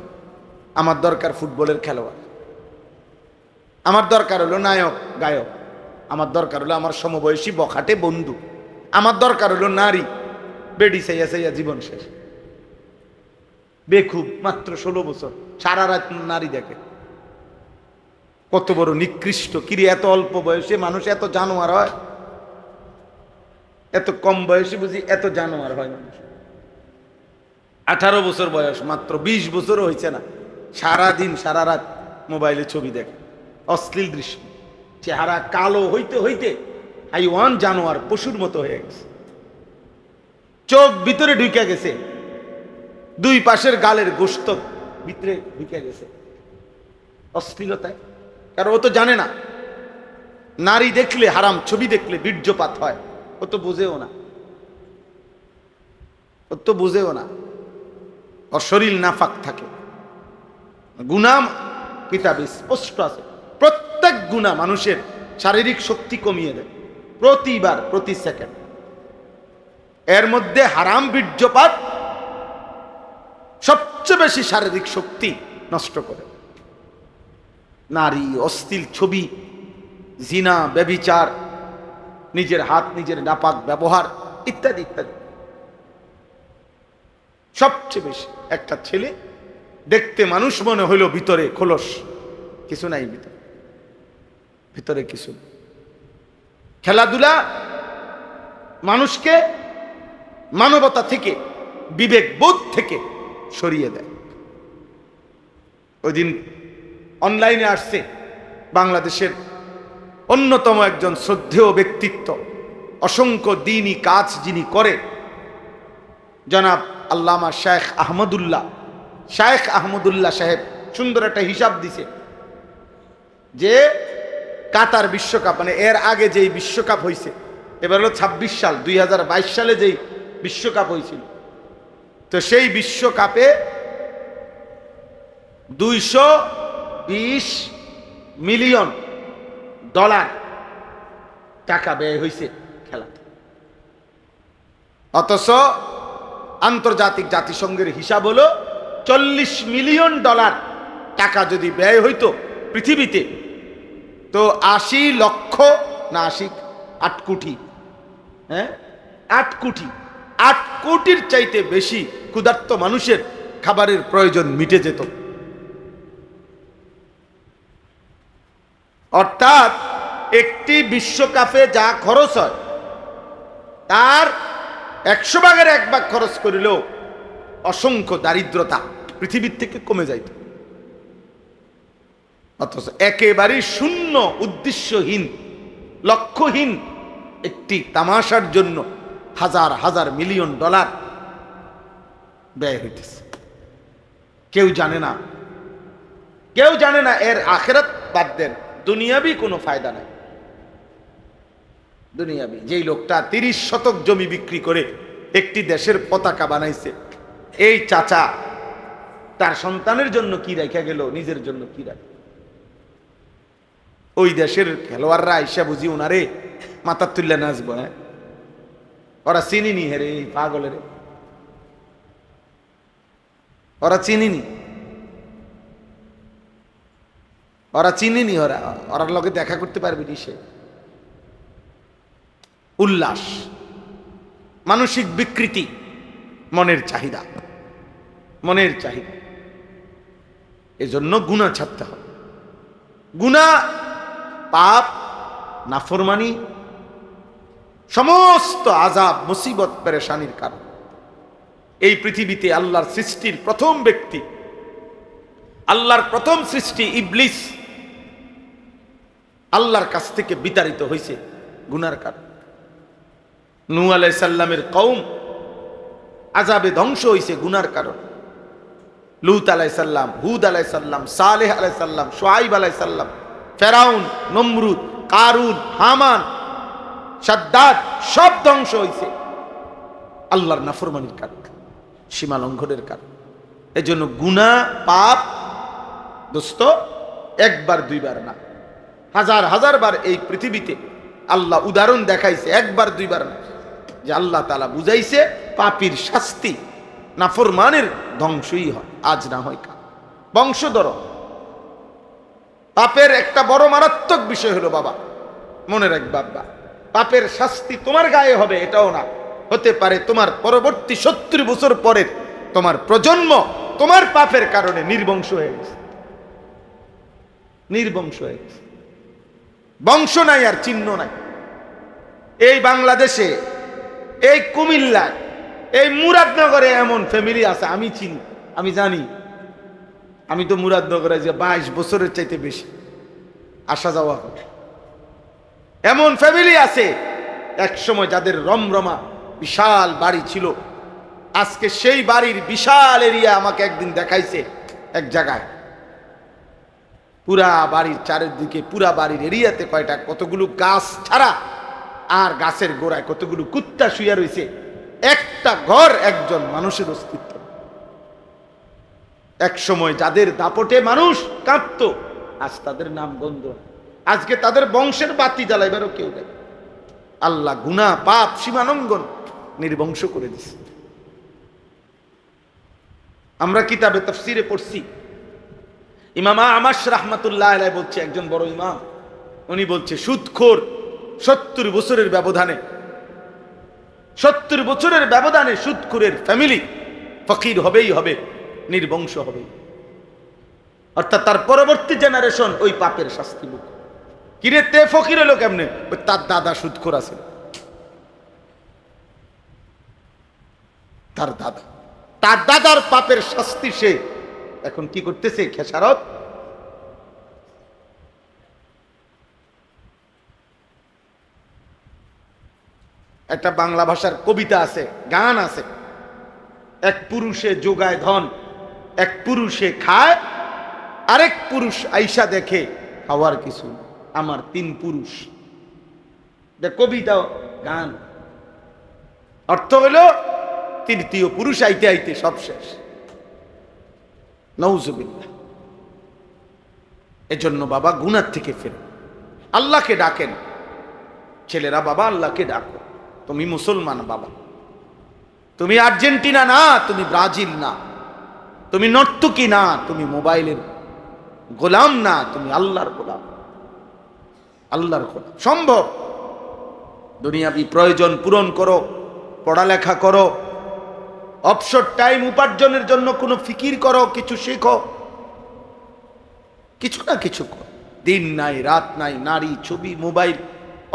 আমার দরকার ফুটবলের খেলোয়াড়, আমার দরকার হলো নায়ক গায়ক, আমার দরকার হলো আমার সমবয়সী বখাটে বন্ধু, আমার দরকার হলো নারী, বেডি সাইয়া সাইয়া জীবন শেষ, বেখুব, মাত্র 16 বছর, সারা রাত নারী দেখে। কত বড় নিকৃষ্ট! কিরে, এত অল্প বয়সে মানুষ এত জানোয়ার হয়? এত কম বয়সে বুঝি এত জানোয়ার হয় মানুষ? 18 বছর বয়স, মাত্র 20 বছরও হয়েছে না, সারা দিন সারা রাত মোবাইলে ছবি দেখে, অশ্লীল দৃশ্য, চেহারা কালো হইতে হইতে হাইওয়ান, জানোয়ার, পশুর মতো হয়ে গেছে। চোখ ভিতরে ঢুকে গেছে, দুই পাশের গালের গোশত ভিতরে ঢুকে গেছে অশ্লীলতায়। কারণ ও তো জানে না নারী দেখলে হারাম, ছবি দেখলে বীর্যপাত হয়, ও তো বুঝেও না, ও তো বুঝেও না। ওর শরীর নাফাক থাকে। গুনাহ কিতাবে স্পষ্ট আছে, প্রত্যেক গুনাহ মানুষের শারীরিক শক্তি কমিয়ে দেয়, প্রতিবার, প্রতি সেকেন্ড। এর মধ্যে হারাম বীর্যপাত সবচেয়ে বেশি শারীরিক শক্তি নষ্ট করে। নারী, অশ্লীল ছবি, জিনা, ব্যভিচার, নিজের হাত নিজের নাপাক ব্যবহার, ইত্যাদি ইত্যাদি। সবচেয়ে বেশি একটা ছেলে দেখতে মানুষ মনে হইল, ভিতরে খোলস, কিছু নাই ভিতরে, ভিতরে কিছু। খেলাধুলা মানুষকে মানবতা থেকে, বিবেক বোধ থেকে সরিয়ে দেয়। ওই দিন অনলাইনে আসছে বাংলাদেশের অন্যতম একজন শ্রদ্ধেয় ব্যক্তিত্ব, অসংখ্য দ্বীনি কাজ যিনি করে, জনাব আল্লামা শেখ আহমদুল্লাহ সাহেব সুন্দর একটা হিসাব দিছে যে কাতার বিশ্বকাপ, মানে এর আগে যেই বিশ্বকাপ হয়েছে, এবার হলো 26 সাল, 2022 সালে যেই বিশ্বকাপ হয়েছিল, তো সেই বিশ্বকাপে $220 মিলিয়ন টাকা ব্যয় হয়েছে খেলাতে। অথচ আন্তর্জাতিক জাতিসংঘের হিসাব হলো $40 মিলিয়ন টাকা যদি ব্যয় হইতো পৃথিবীতে, তো 80 লক্ষ না 8 কোটি, হ্যাঁ 8 কোটি, 8 কোটির চাইতে বেশি ক্ষুধার্ত মানুষের খাবারের প্রয়োজন মিটে যেত। অর্থাৎ একটি বিশ্বকাপে যা খরচ হয় তার 100 ভাগের 1 ভাগ খরচ করিলেও অসংখ্য দারিদ্রতা পৃথিবীর থেকে কমে যাইত। অথচ একেবারেই শূন্য, উদ্দেশ্যহীন, লক্ষ্যহীন একটি তামাশার জন্য হাজার হাজার মিলিয়ন ডলার ব্যয় হইতেছে। কেউ জানে না, কেউ জানে না এর আখিরাত বাদ দেন, দুনিয়াবি কোনো ফায়দা নাই। দুনিয়াবি যেই লোকটা 30 শতক জমি বিক্রি করে একটি দেশের পতাকা বানাইছে, এই চাচা তার সন্তানের জন্য কি রেখে গেল, নিজের জন্য কি রাখে? ওই দেশের খেলোয়াড়রা আইসা বুঝি ওনারে মাথা তুললে নাচবো? হ্যাঁ, ওরা চিনিনি হেরে এই পাগলের, ওরা চিনিনি, ওরা চিনিনি, ওরা লগে দেখা করতে পারবি নি। সে উল্লাস, মানসিক বিকৃতি, মনের চাহিদা, মনের চাহিদা। এজন্য গুনাহ ছাড়তে হবে। গুনাহ, পাপ, নাফরমানি সমস্ত আযাব, মুসিবত, পেরেশানির কারণ। এই পৃথিবীতে আল্লাহর সৃষ্টির প্রথম ব্যক্তি, আল্লাহর প্রথম সৃষ্টি ইবলিস আল্লাহর কাছ থেকে বিতাড়িত হয়েছে গুনার কারণ। নূহ আলাইহিস সালামের কওম আযাবে ধ্বংস হয়েছে গুনার কারণ। লূত আলাইহিস সালাম, হুদ আলাইহিস সালাম, সালেহ আলাইহিস সালাম, শুআয়ব আলাইহিস সালাম, ফেরাউন, নমরুদ, কারুন, হামান, শাদ্দাদ সব ধ্বংস হয়েছে আল্লাহর নাফরমানির কারণ, সীমা লঙ্ঘনের কারণ। এজন্য গুনাহ, পাপ দোস্ত একবার দুইবার না, হাজার হাজার বার এই পৃথিবীতে আল্লাহ উদাহরণ দেখাইছে, একবার দুইবার না, যে আল্লাহ তাআলা বুঝাইছে পাপীর শাস্তি, নাফরমানের ধ্বংসই হয়, আজ না হয় কাল। বংশধর পাপের একটা বড় মারাত্মক বিষয় হলো বাবা, মনে রাখ বাবা, পাপের শাস্তি তোমার গায়ে হবে এটাও না, হতে পারে তোমার পরবর্তী 70 বছর পরের তোমার প্রজন্ম তোমার পাপের কারণে নির্বংশ হয়ে গেছে, নির্বংশ হয়ে গেছে, বংশ নাই আর চিহ্ন নাই। এই বাংলাদেশে, এই কুমিল্লায়, এই মুরাদনগরে এমন ফ্যামিলি আছে, আমি চিনি, আমি জানি। আমি তো মুরাদনগরে যে 22 বছরের চাইতে বেশি আসা যাওয়া হয়। এমন ফ্যামিলি আছে এক সময় যাদের রমরমা বিশাল বাড়ি ছিল, আজকে সেই বাড়ির বিশাল এরিয়া আমাকে একদিন দেখাইছে এক জায়গায়, পুরা বাড়ির চারিদিকে, পুরা বাড়ির এরিয়াতে কয়টা কতগুলো গাছ ছাড়া, আর গাছের গোড়ায় কতগুলো কুত্তা শুয়ে রয়েছে, একটা ঘর, একজন মানুষের অস্তিত্ব। এক সময় যাদের দাপটে মানুষ কাঁপতো, আজ তাদের নাম গন্ধ, আজকে তাদের বংশের বাতি জ্বালাইবারও কেউ নেই। আল্লাহ গুনাহ, পাপ, সীমালঙ্ঘন নির্বংশ করে দিছে। আমরা কিতাবে তাফসীরে পড়ছি, ইমাম আমাশ রাহমাতুল্লাহ আলাইহি বলছে, একজন বড় ইমাম, উনি বলছে সুদখোর 70 বছরের ব্যবধানে, 70 বছরের ব্যবধানে সুদখোরের ফ্যামিলি ফকির হবেই হবে, নির্বংশ হবে। অর্থাৎ তার পরবর্তী জেনারেশন ওই পাপের শাস্তি মুখ। কিরে তে ফকির হলো কেমনে? তার দাদা সুদখোর আছে, তার দাদা, তার দাদার পাপের শাস্তি সে এখন কি করতেছে? খেসারত। একটা বাংলা ভাষার কবিতা আছে, গান আছে, এক পুরুষে যোগায় ধন, এক পুরুষে খায়, আরেক পুরুষ আইসা দেখে খাওয়ার কিছু, আমার 3 পুরুষ। কবিতা, গান, অর্থ হলো তৃতীয় পুরুষ আইতে আইতে সব শেষ। নাউজুবিল্লাহ। এজন্য বাবা গুনাহ থেকে ফেরেন, আল্লাহকে ডাকেন। ছেলেরা বাবা আল্লাহকে ডাকো। তুমি মুসলমান বাবা, তুমি আর্জেন্টিনা না, তুমি ব্রাজিল না, তুমি নর্তকী না, তুমি মোবাইলের গোলাম না, তুমি আল্লাহর গোলাম, আল্লাহর গোলাম। সম্ভব। দুনিয়াবি প্রয়োজন পূরণ করো, পড়ালেখা করো, অবসর টাইম উপার্জনের জন্য কোনো ফিকির করো, কিছু শেখো, কিছু না কিছু করো। দিন নাই রাত নাই, নারী, ছবি, মোবাইল,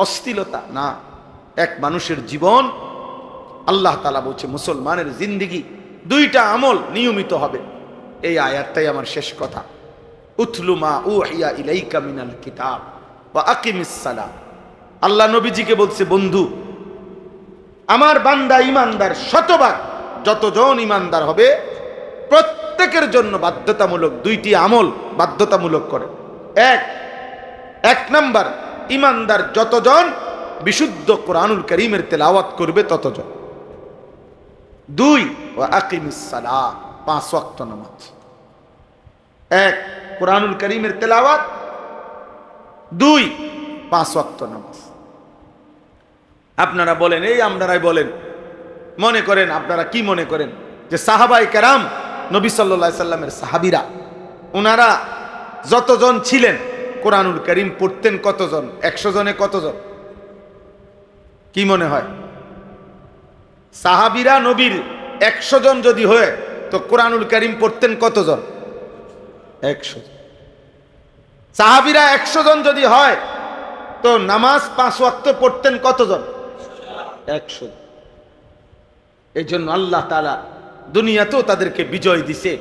অশ্লীলতা না। এক মানুষের জীবন আল্লাহ তাআলা বলছে মুসলমানের জিন্দেগি দুইটা আমল নিয়মিত হবে। এই আয়াতটাই আমার শেষ কথা। উতলু মা উহিয়া ইলাইকা মিনাল কিতাব ওয়া আকিমিস সালাহ। আল্লাহ নবীজিকে বলছে, বন্ধু আমার বান্দা ইমানদার শতভাগ, যতজন ইমানদার হবে প্রত্যেকের জন্য বাধ্যতামূলক দুইটি আমল বাধ্যতামূলক করে। এক নাম্বার, ইমানদার যতজন বিশুদ্ধ কোরআনুল কারীমের তেলাওয়াত করবে ততজন। 2, ওয়া আকিমিস সালাহ, 5 ওয়াক্ত নামাজ। 1, কোরআনুল কারীমের তেলাওয়াত। 2, 5 ওয়াক্ত নামাজ। আপনারা বলেন, এই আপনারাই বলেন, মনে করেন, আপনারা কি মনে করেন যে সাহাবায়ে কেরাম, নবী সাল্লাল্লাহু আলাইহি সাল্লামের সাহাবীরা, ওনারা যতজন ছিলেন কোরআনুল কারীম পড়তেন কতজন? 100 জনে কতজন? কি মনে হয়? সাহাবীরা নবীর 100 জন যদি হয় তো কোরআনুল কারীম পড়তেন কতজন? 100। সাহাবীরা 100 জন যদি হয় তো নামাজ 5 ওয়াক্ত পড়তেন কতজন? 100। এই জন্য আল্লাহ তাআলা দুনিয়াতেও তাদেরকে বিজয় দিছে,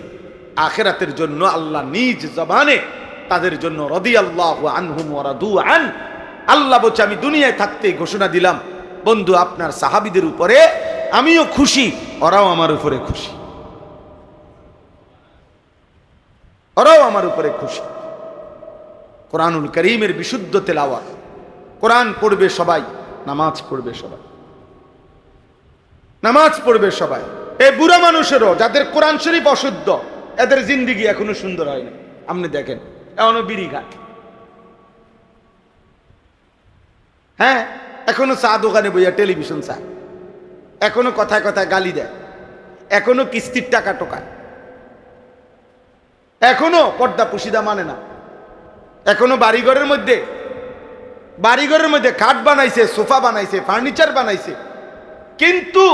আখিরাতের জন্য আল্লাহ নিজ জবানে তাদের জন্য রাদিয়াল্লাহু আনহুম ওয়া রাদু আন। আল্লাহ বলছে, আমি দুনিয়ায় থাকতে ঘোষণা দিলাম, বন্ধু আপনার সাহাবীদের উপরে আমিও খুশি, ওরাও আমার উপরে খুশি, ওরাও আমার উপরে খুশি। কোরআনুল কারীমের বিশুদ্ধ তেলাওয়াত, কোরআন পড়বে সবাই, নামাজ পড়বে সবাই, নামাজ পড়বে সবাই। এই বুড়া মানুষেরও যাদের কোরআন শরীফ অশুদ্ধ, এদের জিন্দেগি এখনো সুন্দর হয় না। আপনি দেখেন, এখনো বিড়ি খায়, হ্যাঁ, এখনো চা দোকানে বইয়া টেলিভিশন চায়, এখনো কথায় কথায় গালি দেয়, এখনো কিস্তির টাকা টোকায়, এখনো পর্দা পুশিদা মানে না, এখনো বাড়িঘরের মধ্যে খাট বানাইছে, সোফা বানাইছে, ফার্নিচার বানাইছে, কিন্তু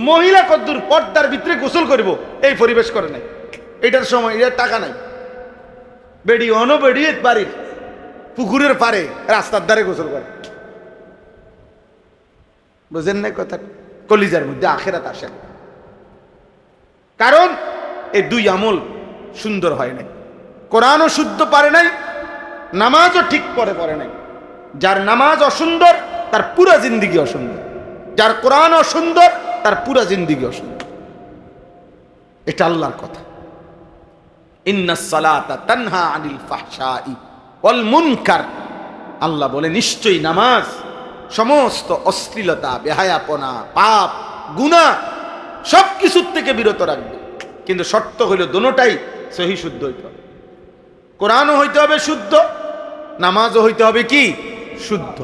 মহিলা কদ্দুর পর্দার ভিতরে গোসল করব এই পরিবেশ করে নাই, এটার সময়, এটার টাকা নাই। বেড়ি বেড়িয়ে বাড়ির পুকুরের পারে রাস্তার ধারে গোসল করে। বুঝেন না কথা? কলিজার মধ্যে আখিরাত আসে না, কারণ এই দুই আমল সুন্দর হয় নাই। কোরআনও শুদ্ধ পারে নাই, নামাজও ঠিক পড়ে নাই। যার নামাজ অসুন্দর তার পুরা জিন্দেগি অসুন্দর, যার কোরআন অসুন্দর তার পুরা জিন্দেগি অসুন্দর। এটা আল্লাহর কথা। ইন্নাস সালাতা তানহা আনিল ফাহশাই ওয়াল মুনকার। আল্লাহ বলে, নিশ্চয়ই নামাজ সমস্ত অশ্লীলতা, বেহায়াপনা, পাপ, গুনাহ সবকিছুর থেকে বিরত রাখবে। কিন্তু শর্ত হইল দোনোটাই সহি শুদ্ধ হইতে হবে। কোরআনও হইতে হবে শুদ্ধ, নামাজও হইতে হবে কি? শুদ্ধ।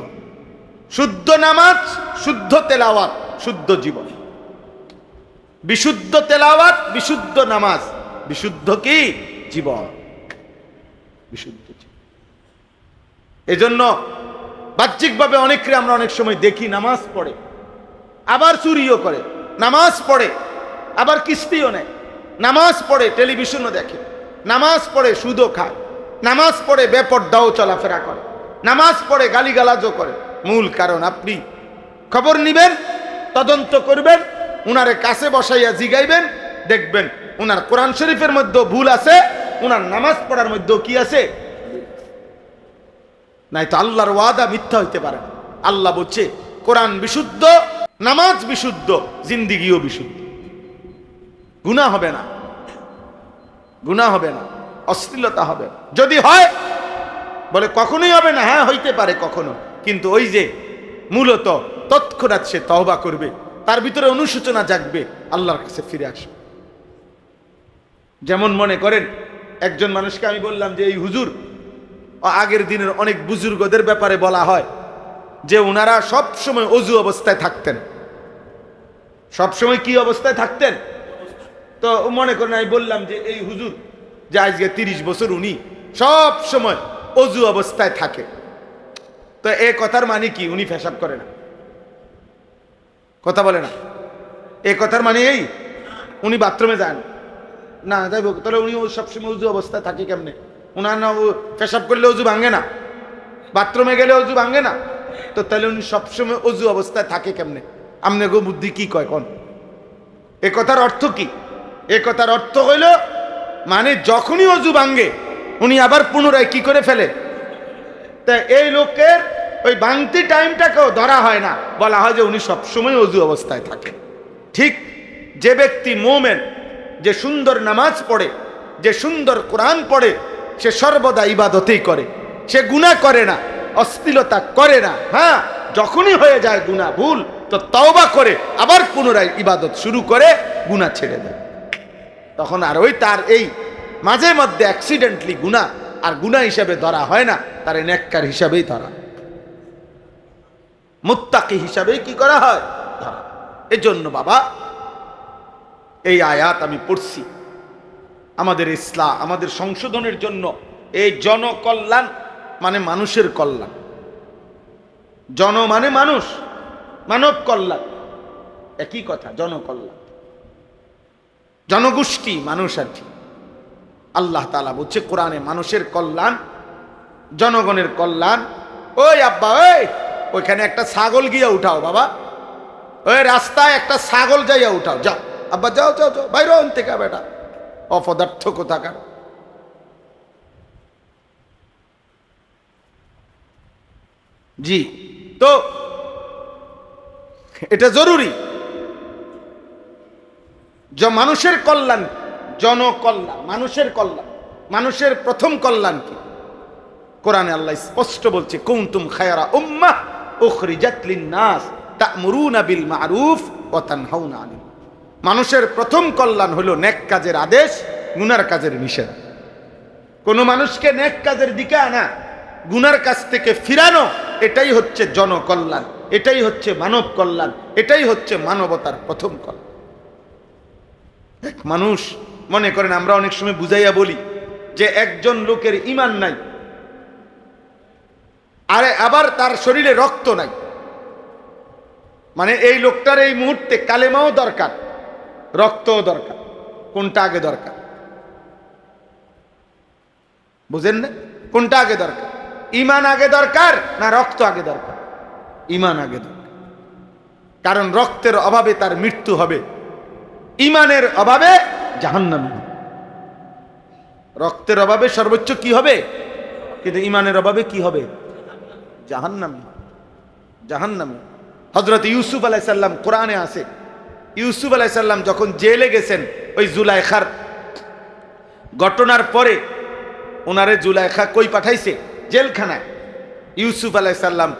শুদ্ধ নামাজ, শুদ্ধ তেলাওয়াত, শুদ্ধ জীবন। বিশুদ্ধ তেলাওয়াত, বিশুদ্ধ নামাজ, বিশুদ্ধ কি? জীবন, বিশুদ্ধ জীবন। এজন্য বাহ্যিকভাবে অনেককে আমরা অনেক সময় দেখি নামাজ পড়ে, আবার চুরিও করে, নামাজ পড়ে আবার কিস্তিও নেয়, নামাজ পড়ে টেলিভিশনও দেখে, নামাজ পড়ে সুদও খায়, নামাজ পড়ে বেপরদাও চলাফেরা করে, নামাজ পড়ে গালিগালাজও করে। মূল কারণ আপনি খবর নিবেন, তদন্ত করবেন, উনারে কাছে বসাইয়া জিগাইবেন, দেখবেন উনার কোরআন শরীফের মধ্যেও ভুল আছে, উনার নামাজ পড়ার মধ্যেও কি আছে, নাই তো আল্লাহর ওয়াদা মিথ্যা হইতে পারে না। আল্লাহ বলছে, কোরআন বিশুদ্ধ, নামাজ বিশুদ্ধ, জিন্দিগিও বিশুদ্ধ। গুনাহ হবে না, গুনাহ হবে না, অশ্লীলতা হবে না। যদি হয় বলে কখনোই হবে না, হ্যাঁ হইতে পারে কখনো, কিন্তু ওই যে মূলত তৎক্ষণাৎ সে তওবা করবে, তার ভিতরে অনুশোচনা জাগবে, আল্লাহর কাছে ফিরে আসবে। যেমন মনে করেন একজন মানুষকে আমি বললাম যে এই হুজুর, আগের দিনের অনেক বুজুর্গদের ব্যাপারে বলা হয় যে ওনারা সব সময় অজু অবস্থায় থাকতেন। সব সময় কি অবস্থায় থাকতেন? তো মনে করেন আমি বললাম যে এই হুজুর যে আজকে 30 বছর উনি সব সময় অজু অবস্থায় থাকে, তো এই কথার মানে কি? উনি পেশাব করে না, কথা বলে না। এই কথার মানে এই উনি বাথরুমে যান না, যাই হোক, তাহলে উনি সবসময় উজু অবস্থায় থাকে কেমনে? উনার না পেশাব করলে অজু ভাঙে না, বাথরুমে গেলে অজু ভাঙে না, তো তাহলে উনি সবসময় অজু অবস্থায় থাকে কেমনে? আমনে গো বুদ্ধি কি কয় কোন? এ কথার অর্থ কি? এ কথার অর্থ হইল মানে যখনই অজু ভাঙ্গে উনি আবার পুনরায় কি করে ফেলে। তা এই লোকের ওই ভাঙতি টাইমটাকেও ধরা হয় না, বলা হয় যে উনি সবসময় অজু অবস্থায় থাকে। ঠিক যে ব্যক্তি মোমেন, যে সুন্দর নামাজ পড়ে, যে সুন্দর কোরআন পড়ে, সে সর্বদা ইবাদতেই করে, সে গুনাহ করে না, অশ্লীলতা করে না। হ্যাঁ, যখনই হয়ে যায় গুনাহ ভুল তো তওবা করে আবার পুনরায় ইবাদত শুরু করে, গুনাহ ছেড়ে দেয়। তখন আর ওই তার এই মাঝে মধ্যে অ্যাক্সিডেন্টলি গুনাহ আর গুনাহ হিসাবে ধরা হয় না, তার নেককার হিসাবেই ধরা, মুত্তাকি হিসাবেই কি করা হয়, ধরা। এজন্য বাবা এই আয়াত আমি পড়ছি আমাদের ইসলাম, আমাদের সংশোধনের জন্য। এই জনকল্যাণ মানে মানুষের কল্যাণ, জন মানে মানুষ, মানব কল্যাণ একই কথা। জনকল্যাণ, জনগোষ্ঠী মানুষ আর কি। আল্লাহ তাআলা বলছে কোরআনে মানুষের কল্যাণ, জনগণের কল্যাণ। ওই আব্বা, ওইখানে একটা ছাগল গিয়া উঠাও বাবা, ওই রাস্তায় একটা ছাগল যাইয়া উঠাও, যাও আব্বা, যাও যাও যাও, বাইরে থেকে বেটা, অপদার্থ কোথাকার। জি, তো এটা জরুরি। মানুষের কল্যাণ, জনকল্যাণ, মানুষের কল্যাণ। মানুষের প্রথম কল্যাণ কি? কোরআনে আল্লাহ স্পষ্ট বলছে, কুনতুম খায়রা উম্মাহ উখরিজাত লিন-নাস তা'মুরুনা বিল মা'রুফ ওয়া তানহাউনা আনিল। মানুষের প্রথম কল্যাণ হলো নেক কাজের আদেশ, গুনার কাজের নিষেধ। কোন মানুষকে নেক কাজের দিকে আনা, গুনার কাছ থেকে ফিরানো, এটাই হচ্ছে জনকল্যাণ, এটাই হচ্ছে মানব কল্যাণ, এটাই হচ্ছে মানবতার প্রথম কল্যাণ। এক মানুষ, মনে করেন আমরা অনেক সময় বুঝাইয়া বলি যে একজন লোকের ঈমান নাই, আরে আবার তার শরীরে রক্ত নাই, মানে এই লোকটার এই মুহূর্তে কালেমাও দরকার, রক্তও দরকার। কোনটা আগে দরকার? বুঝেন না? কোনটা আগে দরকার? ঈমান আগে দরকার না রক্ত আগে দরকার? ঈমান আগে দরকার। কারণ রক্তের অভাবে তার মৃত্যু হবে, ঈমানের অভাবে জাহান্নাম হবে। রক্তের অভাবে সর্বোচ্চ কি হবে, কিন্তু ঈমানের অভাবে কি হবে? জাহান্নাম, জাহান্নাম। হযরত ইউসুফ আলাইহিস সালাম কোরআনে আছে, ইউসুফ আলাইহিস সালাম যখন জেলে গেছেন ওই জুলাইখার ঘটনার পরে, ওনারে জুলাইখা কই পাঠাইছে? জেলখানায়। ইউসুফ আলাইহিস সালাম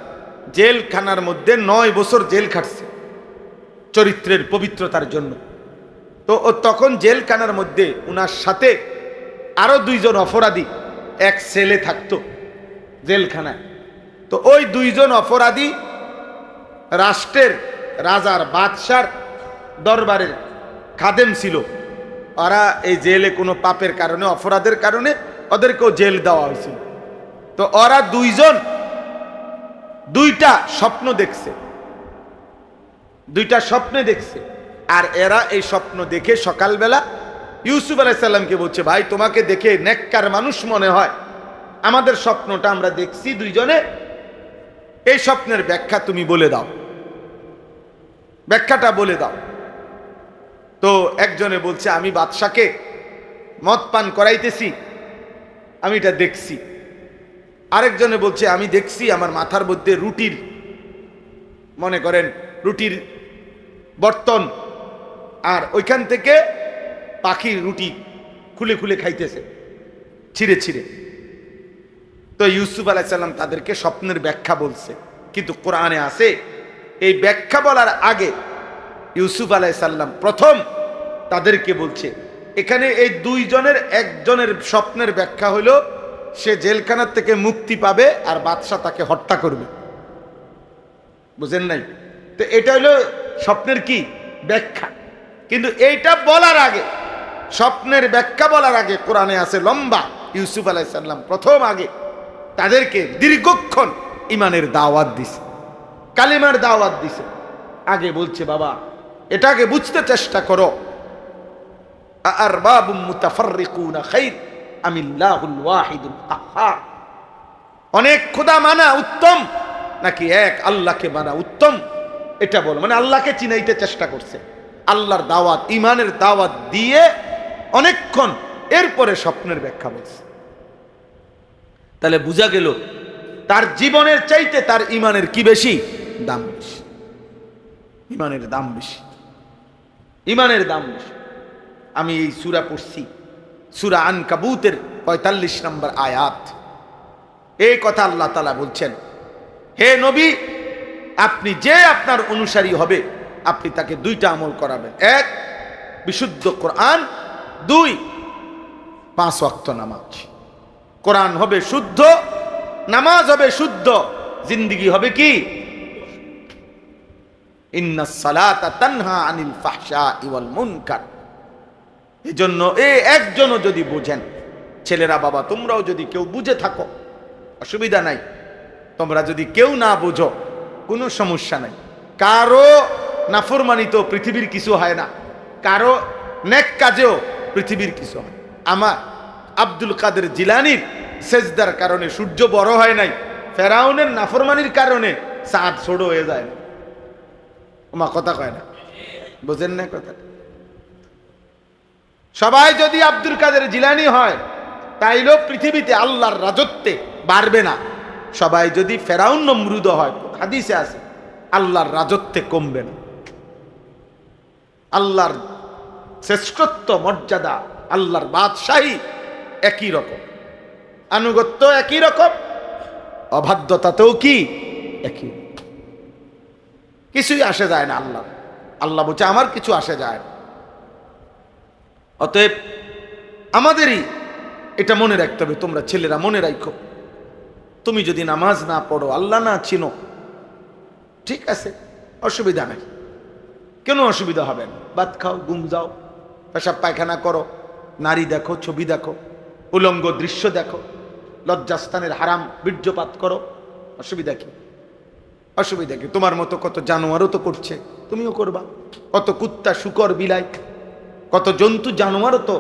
জেলখানার মধ্যে 9 বছর জেল খাটছে চরিত্রের পবিত্রতার জন্য। তো ও তখন জেলখানার মধ্যে ওনার সাথে আরো 2 জন অপরাধী, এক ছেলে থাকতো জেলখানায়। তো ওই 2 জন অপরাধী রাষ্ট্রের, রাজার, বাদশার দরবারের খাদেম ছিল। ওরা এই জেলে কোনো পাপের কারণে, অপরাধের কারণে ওদেরকেও জেল দেওয়া হয়েছিল। তো ওরা 2 জন 2টা স্বপ্ন দেখছে, 2টা স্বপ্নে দেখছে। আর এরা এই স্বপ্ন দেখে সকালবেলা ইউসুফ আলাইহিস সালামকে বলছে, ভাই তোমাকে দেখে নেককার মানুষ মনে হয়, আমাদের স্বপ্নটা আমরা দেখছি 2 জনে, এই স্বপ্নের ব্যাখ্যা তুমি বলে দাও, ব্যাখ্যাটা বলে দাও। তো একজনে বলছে, আমি বাদশাকে মদ পান করাইতেছি, আমি এটা দেখছি। আরেকজনে বলছে, আমি দেখছি আমার মাথার মধ্যে রুটির, মনে করেন রুটির বর্তন, আর ওইখান থেকে পাখি রুটি খুলে খুলে খাইতেছে, ছিঁড়ে ছিঁড়ে। তো ইউসুফ আলাইহিস সালাম তাদেরকে স্বপ্নের ব্যাখ্যা বলছে, কিন্তু কোরআনে আছে এই ব্যাখ্যা বলার আগে ইউসুফ আলাইহিস সালাম প্রথম তাদেরকে বলছে, এখানে এই 2 জনের একজনের স্বপ্নের ব্যাখ্যা হলো সে জেলখানার থেকে মুক্তি পাবে আর বাদশা তাকে হত্যা করবে। বুঝেন নাই? তো এটা হলো স্বপ্নের কি ব্যাখ্যা। কিন্তু এইটা বলার আগে, স্বপ্নের ব্যাখ্যা বলার আগে কোরআনে আছে লম্বা, ইউসুফ আলাইহিস সালাম প্রথম আগে তাদেরকে দীর্ঘক্ষণ ঈমানের দাওয়াত দিছে, কালিমার দাওয়াত দিছে। আগে বলছে, বাবা এটাকে বুঝতে চেষ্টা করো, আরবাবুম মুতাফাররিকুনা খায়র আমিল্লাহুল ওয়াহিদুল কাহ্হার। অনেক খোদা মানা উত্তম নাকি এক আল্লাহকে মানা উত্তম? এটা বলো, মানে আল্লাহকে চিনাইতে চেষ্টা করছে, আল্লাহর দাওয়াত, ইমানের দাওয়াত দিয়ে অনেকক্ষণ, এরপরে স্বপ্নের ব্যাখ্যা বলছে। তাহলে বোঝা গেল তার জীবনের চাইতে তার ইমানের কি বেশি? দাম বেশি। ইমানের দাম বেশি, ইমানের দাম বেশি। আমি এই সূরা পড়ছি, সূরা আনকাবুতের ৪৫ নম্বর আয়াত। এই কথা আল্লাহ তাআলা বলছেন, হে নবী, আপনি যে আপনার অনুসারী হবে, আপনি তাকে দুইটা আমল করাবেন। এক, বিশুদ্ধ কোরআন। দুই, 5 ওয়াক্ত নামাজ। কোরআন হবে শুদ্ধ, নামাজ হবে শুদ্ধ, জিন্দেগি হবে কি? ইন্নাস সালাতা তানহা আনিল ফাহশাই ওয়াল মুনকার। এজন্য একজনও যদি বুঝেন, ছেলেরা বাবা তোমরাও যদি কেউ বুঝে থাকো, অসুবিধা নাই। তোমরা যদি কেউ না বুঝো, কোনো সমস্যা নাই। কারো নাফরমানি তো পৃথিবীর কিছু হয় না, কারো নেক কাজেও পৃথিবীর কিছু হয়। আমার আব্দুল কাদের জিলানির সেজদার কারণে সূর্য বড় হয় নাই, ফেরাউনের নাফরমানির কারণে চাঁদ ছোট হয়ে যায় না। ওমা কথা কয় না, বুঝেন না কথা? সবাই যদি আব্দুল কাদের জিলানি হয়, তাইলেও পৃথিবীতে আল্লাহর রাজত্বে বাড়বে না। সবাই যদি ফেরাউন নমরুদ হয়, হাদিসে আছে, আল্লাহর রাজত্বে কমবে না। আল্লাহর শ্রেষ্ঠত্ব, মর্যাদা, আল্লাহর বাদশাহী একই রকম, আনুগত্য একই রকম, অবাধ্যতাতেও কি একই। কিছুই আসে যায় না আল্লাহ। আল্লাহ বলছে আমার কিছু আসে যায় না। অতএব আমাদেরই এটা মনে রাখতে হবে। তোমরা ছেলেরা মনে রাখো, তুমি যদি নামাজ না পড়ো, আল্লাহ না চিনো, ঠিক আছে, অসুবিধা নেই, কেন অসুবিধা হবে না। ভাত খাও, ঘুম যাও, পেশাব পায়খানা করো, নারী দেখো, ছবি দেখো, উলঙ্গ দৃশ্য দেখো, লজ্জাস্থানের হারাম বীর্যপাত করো, অসুবিধা কি? অসুবিধা কি? তোমার মতো কত জানোয়ারও তো করছে, তুমিও করবা। কত কুত্তা, শুকর, বিলাই, কত জন্তু জানোয়ারও তো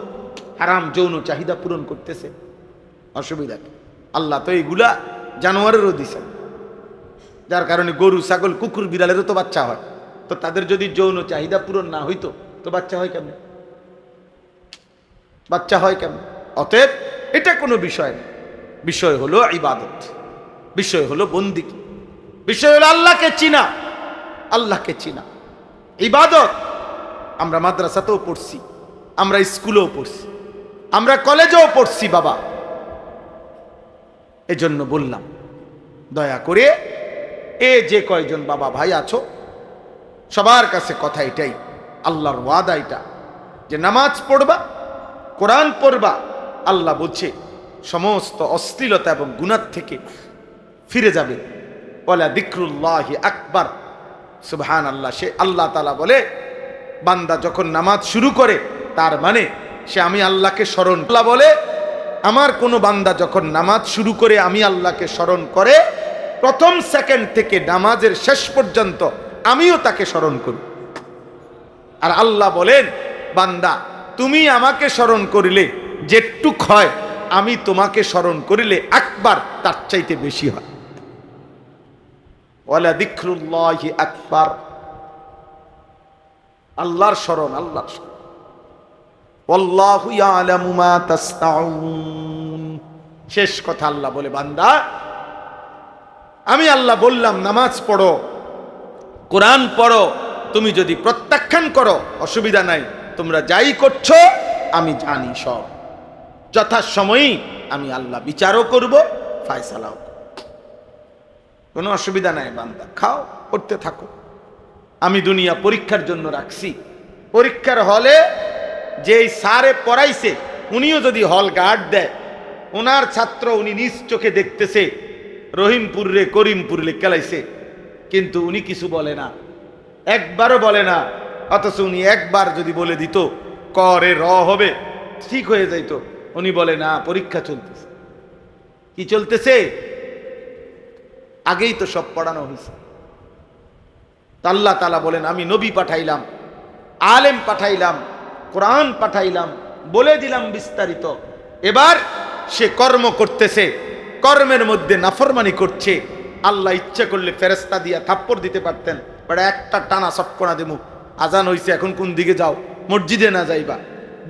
হারাম যৌন চাহিদা পূরণ করতেছে, অসুবিধা কি? আল্লাহ তো এইগুলা জানোয়ারেরও দিছেন, যার কারণে গরু, ছাগল, কুকুর, বিড়ালেরও তো বাচ্চা হয়। তো তাদের যদি যৌন চাহিদা পূরণ না হইতো, তো বাচ্চা হয় কেমন? বাচ্চা হয় কেমন? অতএব এটা কোনো বিষয় না। বিষয় হলো ইবাদত, বিষয় হলো বন্দিগি, বিষয় হলো আল্লাহকে চিনা, আল্লাহকে চিনা। ইবাদত আমরা মাদ্রাসাতেও পড়ছি, আমরা স্কুলেও পড়ছি, আমরা কলেজেও পড়ছি বাবা। এজন্য বললাম, দয়া করে যে কয়জন বাবা ভাই আছো, সবার কাছে কথা এটাই, আল্লাহর ওয়াদা এটা, যে নামাজ পড়বা, কোরআন পড়বা। আল্লাহ বলছে সমস্ত অশ্লীলতা এবং গুনাহ থেকে ফিরে যাবে। ওয়ালা যিকরুল্লাহি আকবার, সুবহানাল্লাহ। সে আল্লাহ তাআলা বলে, বান্দা যখন নামাজ শুরু করে, তার মানে সে আমি আল্লাহকে স্মরণ। আল্লাহ বলে, আমার কোনো বান্দা যখন নামাজ শুরু করে আমি আল্লাহকে স্মরণ করে, প্রথম সেকেন্ড থেকে নামাজের শেষ পর্যন্ত আমিও তাকে স্মরণ করি। আর আল্লাহ বলেন, বান্দা তুমি আমাকে স্মরণ করিলে যেটুক হয়, আমি তোমাকে স্মরণ করিলে আকবার, তার চাইতে বেশি হয়। ওয়ালা যিকরুল্লাহি আকবার, আল্লাহর স্মরণ, আল্লাহর স্মরণ। ওয়াল্লাহু ইয়ালামু মা তাসনাউন। শেষ কথা আল্লাহ বলে, বান্দা আমি আল্লাহ বললাম নামাজ পড়ো, কোরআন পড়ো, তুমি যদি প্রত্যাখ্যান করো অসুবিধা নাই, তোমরা যাই করছো আমি জানি সব। যথাসময়ই আমি আল্লাহ বিচারও করব, ফায়সালাও, কোনো অসুবিধা নাই। বান্দা খাও, পড়তে থাকো। আমি দুনিয়া পরীক্ষার জন্য রাখছি। পরীক্ষার হলে যেই স্যারে পড়াইছে, উনিও যদি হল গার্ড দেয়, ওনার ছাত্র উনি নিজ চোখে দেখতেছে রহিমপুর রে করিমপুর লে খেলাইছে, কিন্তু উনি কিছু বলে না, একবারও বলে না। অথচ উনি একবার যদি বলে দিত করে র হবে, ঠিক হয়ে যাইত। উনি বলে না, পরীক্ষা চলতেছে। কি চলতেছে? আগেই তো সব পড়ানো হয়েছে। আল্লাহ তাআলা বলেন, আমি নবী পাঠাইলাম, আলেম পাঠাইলাম, কোরআন পাঠাইলাম, বলে দিলাম বিস্তারিত। এবার সে কর্ম করতেছে, কর্মের মধ্যে নাফরমানি করছে। আল্লাহ ইচ্ছা করলে ফেরেশতা দিয়া থাপ্পড় দিতে পারতেন, বেটা একটা টানা সটকনা দেবো, আজান হইছে এখন কোন দিকে যাও, মসজিদে না যাইবা।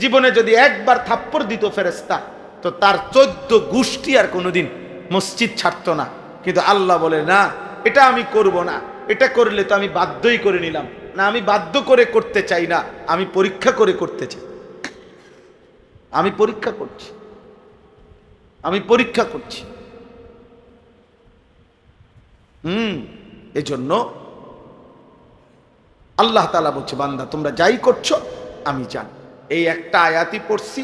জীবনে যদি একবার থাপ্পড় দিত ফেরেশতা, তো তার 14 গোষ্ঠী আর কোনোদিন মসজিদ ছাড়তো না। কিন্তু আল্লাহ বলে না, এটা আমি করব না, এটা করলে তো আমি বাধ্যই করে নিলাম না, আমি বাধ্য করে করতে চাই না, আমি পরীক্ষা করে করতে চাই। আমি পরীক্ষা করছি, আমি পরীক্ষা করছি। এজন্য আল্লাহ তাআলা বলছে, বান্দা তোমরা যাই করছো আমি জানি। এই একটা আয়াতই পড়ছি,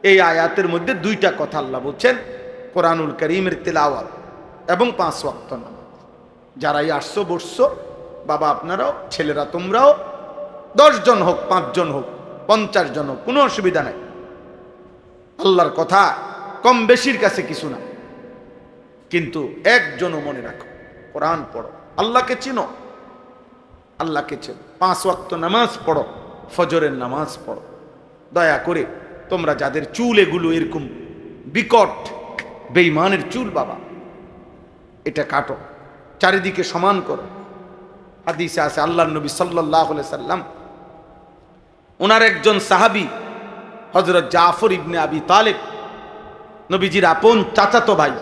এই আয়াতের মধ্যে 2টা কথা আল্লাহ বলছেন, কোরআনুল কারীমের তেলাওয়াত এবং 5 ওয়াক্ত নামাজ। যারাই আসছো বসছো, বাবা আপনারাও, ছেলেরা তোমরাও, 10 জন হোক, 5 জন হোক, 50 জন হোক, কোনো অসুবিধা নাই। আল্লাহর কথা কম বেশির কাছে কিছু না, কিন্তু একজনও মনে রাখো, কোরআন পড়ো, আল্লাহকে চিনো, আল্লাহকে চেনো, 5 ওয়াক্ত নামাজ পড়ো, ফজরের নামাজ পড়ো। দয়া করে তোমরা যাদের চুল এগুলো এরকম বিকট বেঈমানের চুল, বাবা এটা কাটো, চারিদিকে সমান করো। হাদিসে আছে আল্লাহর নবী সাল্লাল্লাহু আলাইহি সাল্লাম, ওনার একজন সাহাবী হযরত জাফর ইবনে আবি তালেব, নবীজির আপন চাচাতো ভাই,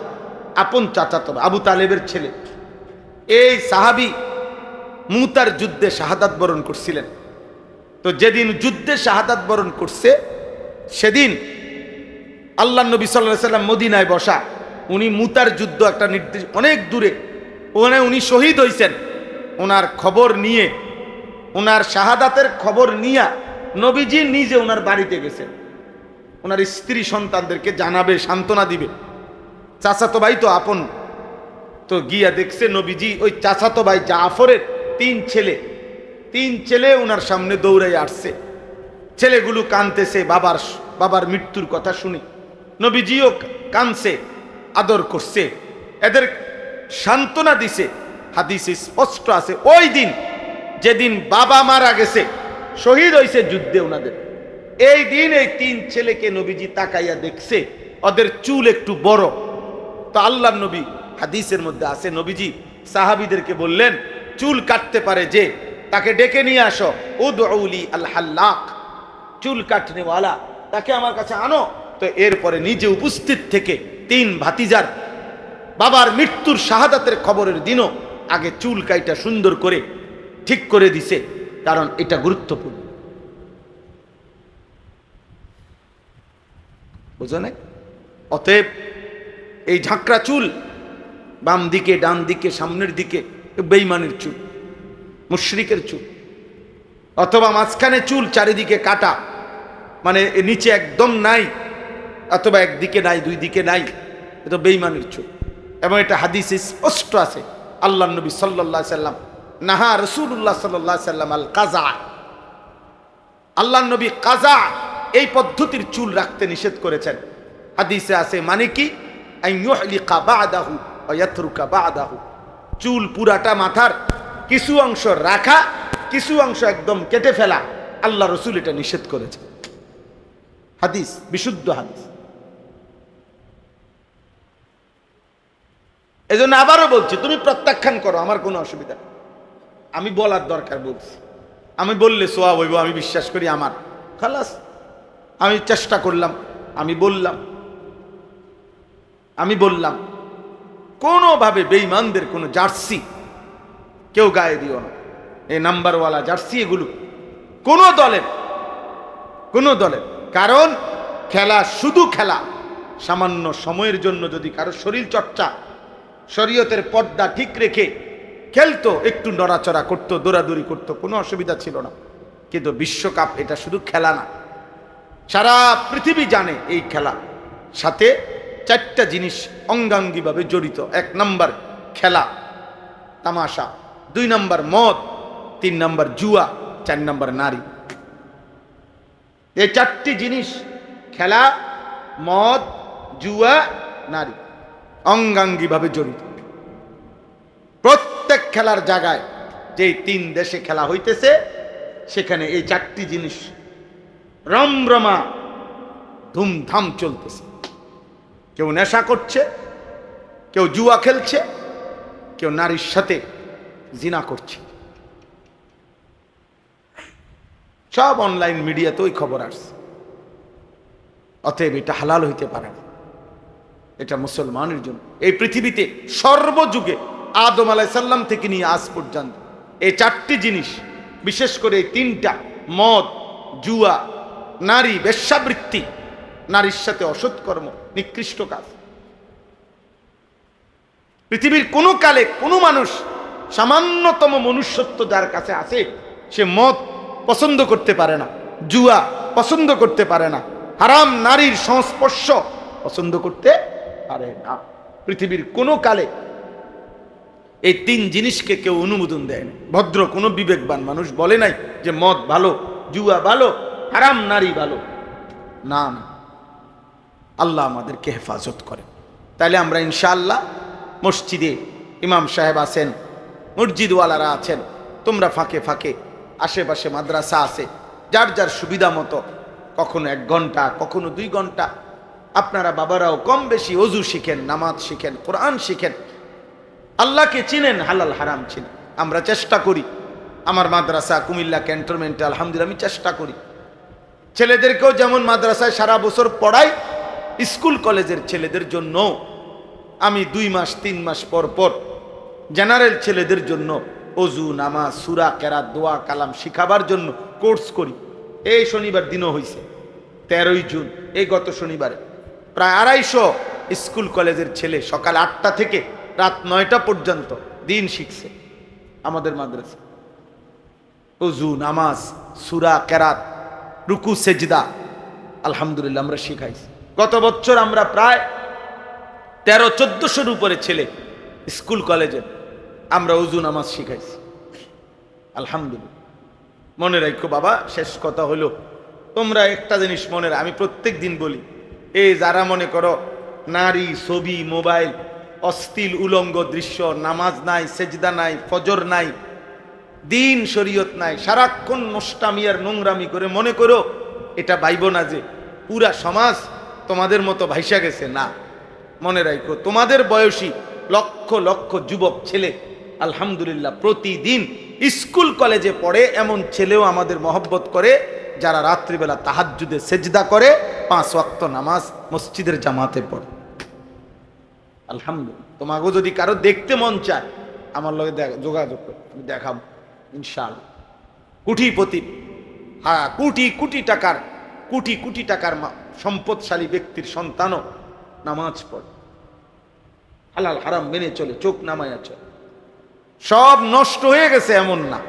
আবু তালেবের ছেলে। এই সাহাবী মুতার যুদ্ধে শাহাদাত বরণ করছিলেন। তো যেদিন যুদ্ধে শাহাদাত বরণ করছে, সেদিন আল্লাহ নবী সাল্লাল্লাহু আলাইহি সাল্লাম মদিনায় বসা, উনি মুতার যুদ্ধ একটা নির্দিষ্ট অনেক দূরে, ওখানে উনি শহীদ হয়েছেন। ওনার খবর নিয়ে, ওনার শাহাদাতের খবর নিয়ে নবীজি নিজে ওনার বাড়িতে গেছেন, ওনার স্ত্রী সন্তানদেরকে জানাবে, সান্ত্বনা দিবে। চাচাতো ভাই তো আপন, তো গিয়া দেখছে নবীজি ওই চাচাতো ভাই জাফরের 3 ছেলে ওনার সামনে দৌড়াই আসছে। ছেলেগুলো কাঁদতেছে বাবার মৃত্যুর কথা শুনে, নবীজিও কাঁদছে, আদর করছে, এদের সান্ত্বনা দিছে। হাদিসে স্পষ্ট আছে, ওই দিন যেদিন বাবা মারা গেছে, শহীদ হয়েছে যুদ্ধে ওনাদের, এই দিন এই 3 ছেলেকে নবীজি তাকাইয়া দেখছে, ওদের চুল একটু বড়। তো আল্লাহর নবী, হাদিসের মধ্যে আছে, নবীজি সাহাবীদেরকে বললেন, চুল কাটতে পারে যে, তাকে ডেকে নিয়ে আসো, উদউলি আল হাল্লাক, চুল কাটনেওয়ালা, তাকে আমার কাছে আনো। তো এরপরে নিজে উপস্থিত থেকে 3 ভাতিজার বাবার মৃত্যুর শাহাদাতের খবরের দিনও আগে চুল কাইটা সুন্দর করে ঠিক করে দিছে, কারণ এটা গুরুত্বপূর্ণ, বুঝো না? অতএব এই ঝাঁকড়া চুল, বাম দিকে, ডান দিকে, সামনের দিকে, বেঈমানের চুল, মুশরিকের চুল। অথবা মাঝখানে চুল, চারিদিকে কাটা, মানে নিচে একদম নাই, অথবা একদিকে নাই, 2 দিকে নাই, এটা বেঈমানের চুল। এবং এটা হাদিসে স্পষ্ট আছে, আল্লাহর নবী সাল্লাল্লাহু আলাইহি সাল্লাম, নাহা রাসূলুল্লাহ সাল্লাল্লাহু আলাইহি সাল্লাম আল কাযা, আল্লাহর নবী কাযা এই পদ্ধতির চুল রাখতে নিষেধ করেছেন। হাদিসে আছে, মানে কি, আন ইউহলিকা বা'দাহু ওয়া ইয়াতরুকা বা'দাহু, চুল পুরাটা মাথার কিছু অংশ রাখা, কিছু অংশ একদম কেটে ফেলা, আল্লাহ রাসূল এটা নিষেধ করেছেন। হাদিস, বিশুদ্ধ হাদিস। এজন্য আবারও বলছি, তুমি প্রত্যাখ্যান করো, আমার কোনো অসুবিধা নেই, আমি বলার দরকার বলছি, আমি বললে সোয়াব হইব, আমি বিশ্বাস করি আমার, খালাস, আমি চেষ্টা করলাম, আমি বললাম কোনোভাবে বেঈমানদের কোনো জার্সি কেউ গায়ে দিও না, এই নাম্বারওয়ালা জার্সি, এগুলো কোনো দলের, কারণ খেলা শুধু খেলা, সামান্য সময়ের জন্য যদি কারো শরীর চর্চা, শরীয়তের পর্দা ঠিক রেখে খেলতো, একটু নড়াচড়া করতো, দৌড়াদৌড়ি করতো, কোনো অসুবিধা ছিল না। কিন্তু বিশ্বকাপ এটা শুধু খেলা না, সারা পৃথিবী জানে এই খেলা সাথে 4টা জিনিস অঙ্গাঙ্গিভাবে জড়িত। 1 নাম্বার খেলা, তামাশা, 2 নাম্বার মদ, 3 নাম্বার জুয়া, 4 নাম্বার নারী। এই 4টি জিনিস, খেলা, মদ, জুয়া, নারী, অঙ্গাঙ্গিভাবে জড়িত। প্রত্যেক খেলার জায়গায়, যেই 3 দেশে খেলা হইতেছে, সেখানে এই 4টি জিনিস রমরমা ধুমধাম চলতেছে। কেউ নেশা করছে, কেউ জুয়া খেলছে, কেউ নারীর সাথে জিনা করছে। সব অনলাইন মিডিয়াতে ওই খবর আসছে। অতএব এটা হালাল হইতে পারে না। এটা মুসলমানের জন্য এই পৃথিবীতে সর্বযুগে আদম আলাইহিস সালাম থেকে নিয়ে আজ পর্যন্ত এই চারটি জিনিস, বিশেষ করে এই তিনটা, মদ, জুয়া, নারী বেশ্যাবৃত্তি, নারীর সাথে অসৎকর্ম, নিকৃষ্ট কাজ, পৃথিবীর কোনো কালে কোনো মানুষ সামান্যতম মনুষ্যত্ব যার কাছে আছে সে মদ পছন্দ করতে পারে না, জুয়া পছন্দ করতে পারে না, হারাম নারীর সংস্পর্শ পছন্দ করতে পারে না। পৃথিবীর কোনো কালে এই তিন জিনিসকে কেউ অনুমোদন দেয় না। ভদ্র কোনো বিবেকবান মানুষ বলে নাই যে মদ ভালো, জুয়া ভালো, হারাম নারী ভালো। না না, আল্লাহ আমাদেরকে হেফাজত করেন। তাইলে আমরা ইনশাআল্লাহ মসজিদে ইমাম সাহেব আছেন, মসজিদওয়ালারা আছেন, তোমরা ফাঁকে ফাঁকে আশেপাশে মাদ্রাসা আছে, যার যার সুবিধা মতো কখনো 1 ঘন্টা, কখনো 2 ঘন্টা আপনারা বাবারাও কম বেশি অজু শিখেন, নামাজ শিখেন, কোরআন শিখেন, আল্লাহকে চিনেন, হালাল হারাম চিনেন। আমরা চেষ্টা করি, আমার মাদ্রাসা কুমিল্লা ক্যান্টনমেন্টে আলহামদুলিল্লাহ আমি চেষ্টা করি ছেলেদেরকেও যেমন মাদ্রাসায় সারা বছর পড়াই, স্কুল কলেজের ছেলেদের জন্য আমি 2 মাস 3 মাস পর পর জেনারেল ছেলেদের জন্য অজু, নামাজ, সূরা, কেরাত, দোয়া, কালাম শিখাবার জন্য কোর্স করি। এই শনিবার দিনও হয়েছে 13ই জুন, এই গত শনিবারে প্রায় 250 স্কুল কলেজের ছেলে সকাল 8টা থেকে রাত 9টা পর্যন্ত দিন শিখছে আমাদের মাদ্রাসা। অজু, নামাজ, সূরা, কেরাত, রুকু, সেজদা আলহামদুলিল্লাহ আমরা শিখাইছি। গত বছর আমরা প্রায় 1300-1400-র উপরে ছেলে স্কুল কলেজের আমরা অজু নামাজ শিখাইছি আলহামদুলিল্লাহ। মনে রাখো বাবা, শেষ কথা হলো তোমরা একটা জিনিস মনে রাখো, আমি প্রত্যেক দিন বলি, এই যারা মনে করো নারী, ছবি, মোবাইল, অশ্লীল উলঙ্গ দৃশ্য, নামাজ নাই, সেজদা নাই, ফজর নাই, দিন শরীয়ত নাই, সারাক্ষণ নষ্টামি আর নোংরামি করে মনে করো এটা ভাইব না যে পুরা সমাজ তোমাদের মতো ভাইসা গেছে। না, মনে রাখো তোমাদের বয়সী লক্ষ লক্ষ যুবক ছেলে আলহামদুলিল্লাহ প্রতিদিন স্কুল কলেজে পড়ে, এমন ছেলেও আমাদের মহব্বত করে যারা রাত্রিবেলা তাহাজ্জুদে সেজদা করে, 5 ওয়াক্ত নামাজ মসজিদের জামাতে পড়ে আলহামদুলিল্লাহ। তোমাকে যদি কারো দেখতে মন চায় আমার লগে যোগাযোগ করে, আমি দেখাবো ইনশাআল্লাহ। কোটিপতি, হ্যাঁ কোটি কোটি টাকার সম্পদশালী ব্যক্তির সন্তানও নামাজ পড়ে, হালাল হারাম মেনে চলে, চোখ নামায়া চলে। সব নষ্ট হয়ে গেছে এমন না,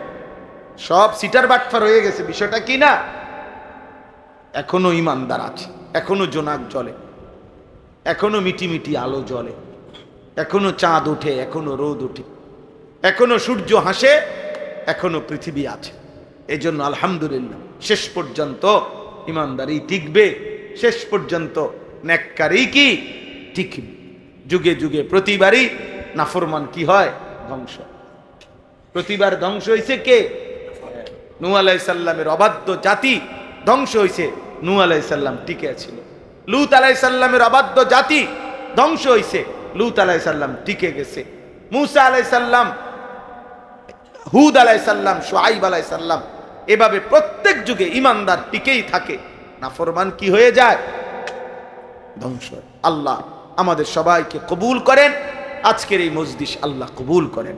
সব সিটার বাটফার হয়ে গেছে, বিষয়টা কি না, এখনো ইমানদার আছে, এখনো জোনাক জ্বলে, এখনো মিটি মিটি আলো জ্বলে, এখনো চাঁদ ওঠে, এখনো রোদ ওঠে, এখনো সূর্য হাসে, এখনো পৃথিবী আছে। এই জন্য আলহামদুলিল্লাহ শেষ পর্যন্ত ইমানদারি টিকবে, শেষ পর্যন্ত নেককারী কি টিকবে। যুগে যুগে প্রতিবারই নাফরমান কি হয়, ধ্বংস। প্রতিবার ধ্বংস হয়েছে কে? নূহ আলাইহিস সালামের অবাধ্য জাতি ধ্বংস হয়েছে, নূহ আলাইহিস সালাম টিকে ছিল। লূত আলাইহিস সালামের অবাধ্য জাতি ধ্বংস হয়েছে, লূত আলাইহিস সালাম টিকে গেছে। মূসা আলাইহিস সালাম, হুদ আলাইহিস সালাম, শুআইব আলাইহিস সালাম, এভাবে প্রত্যেক যুগে ইমানদার টিকেই থাকে, নাফরমান কি হয়ে যায়, ধ্বংস। আল্লাহ আমাদের সবাইকে কবুল করেন, আজকের এই মজলিস আল্লাহ কবুল করেন।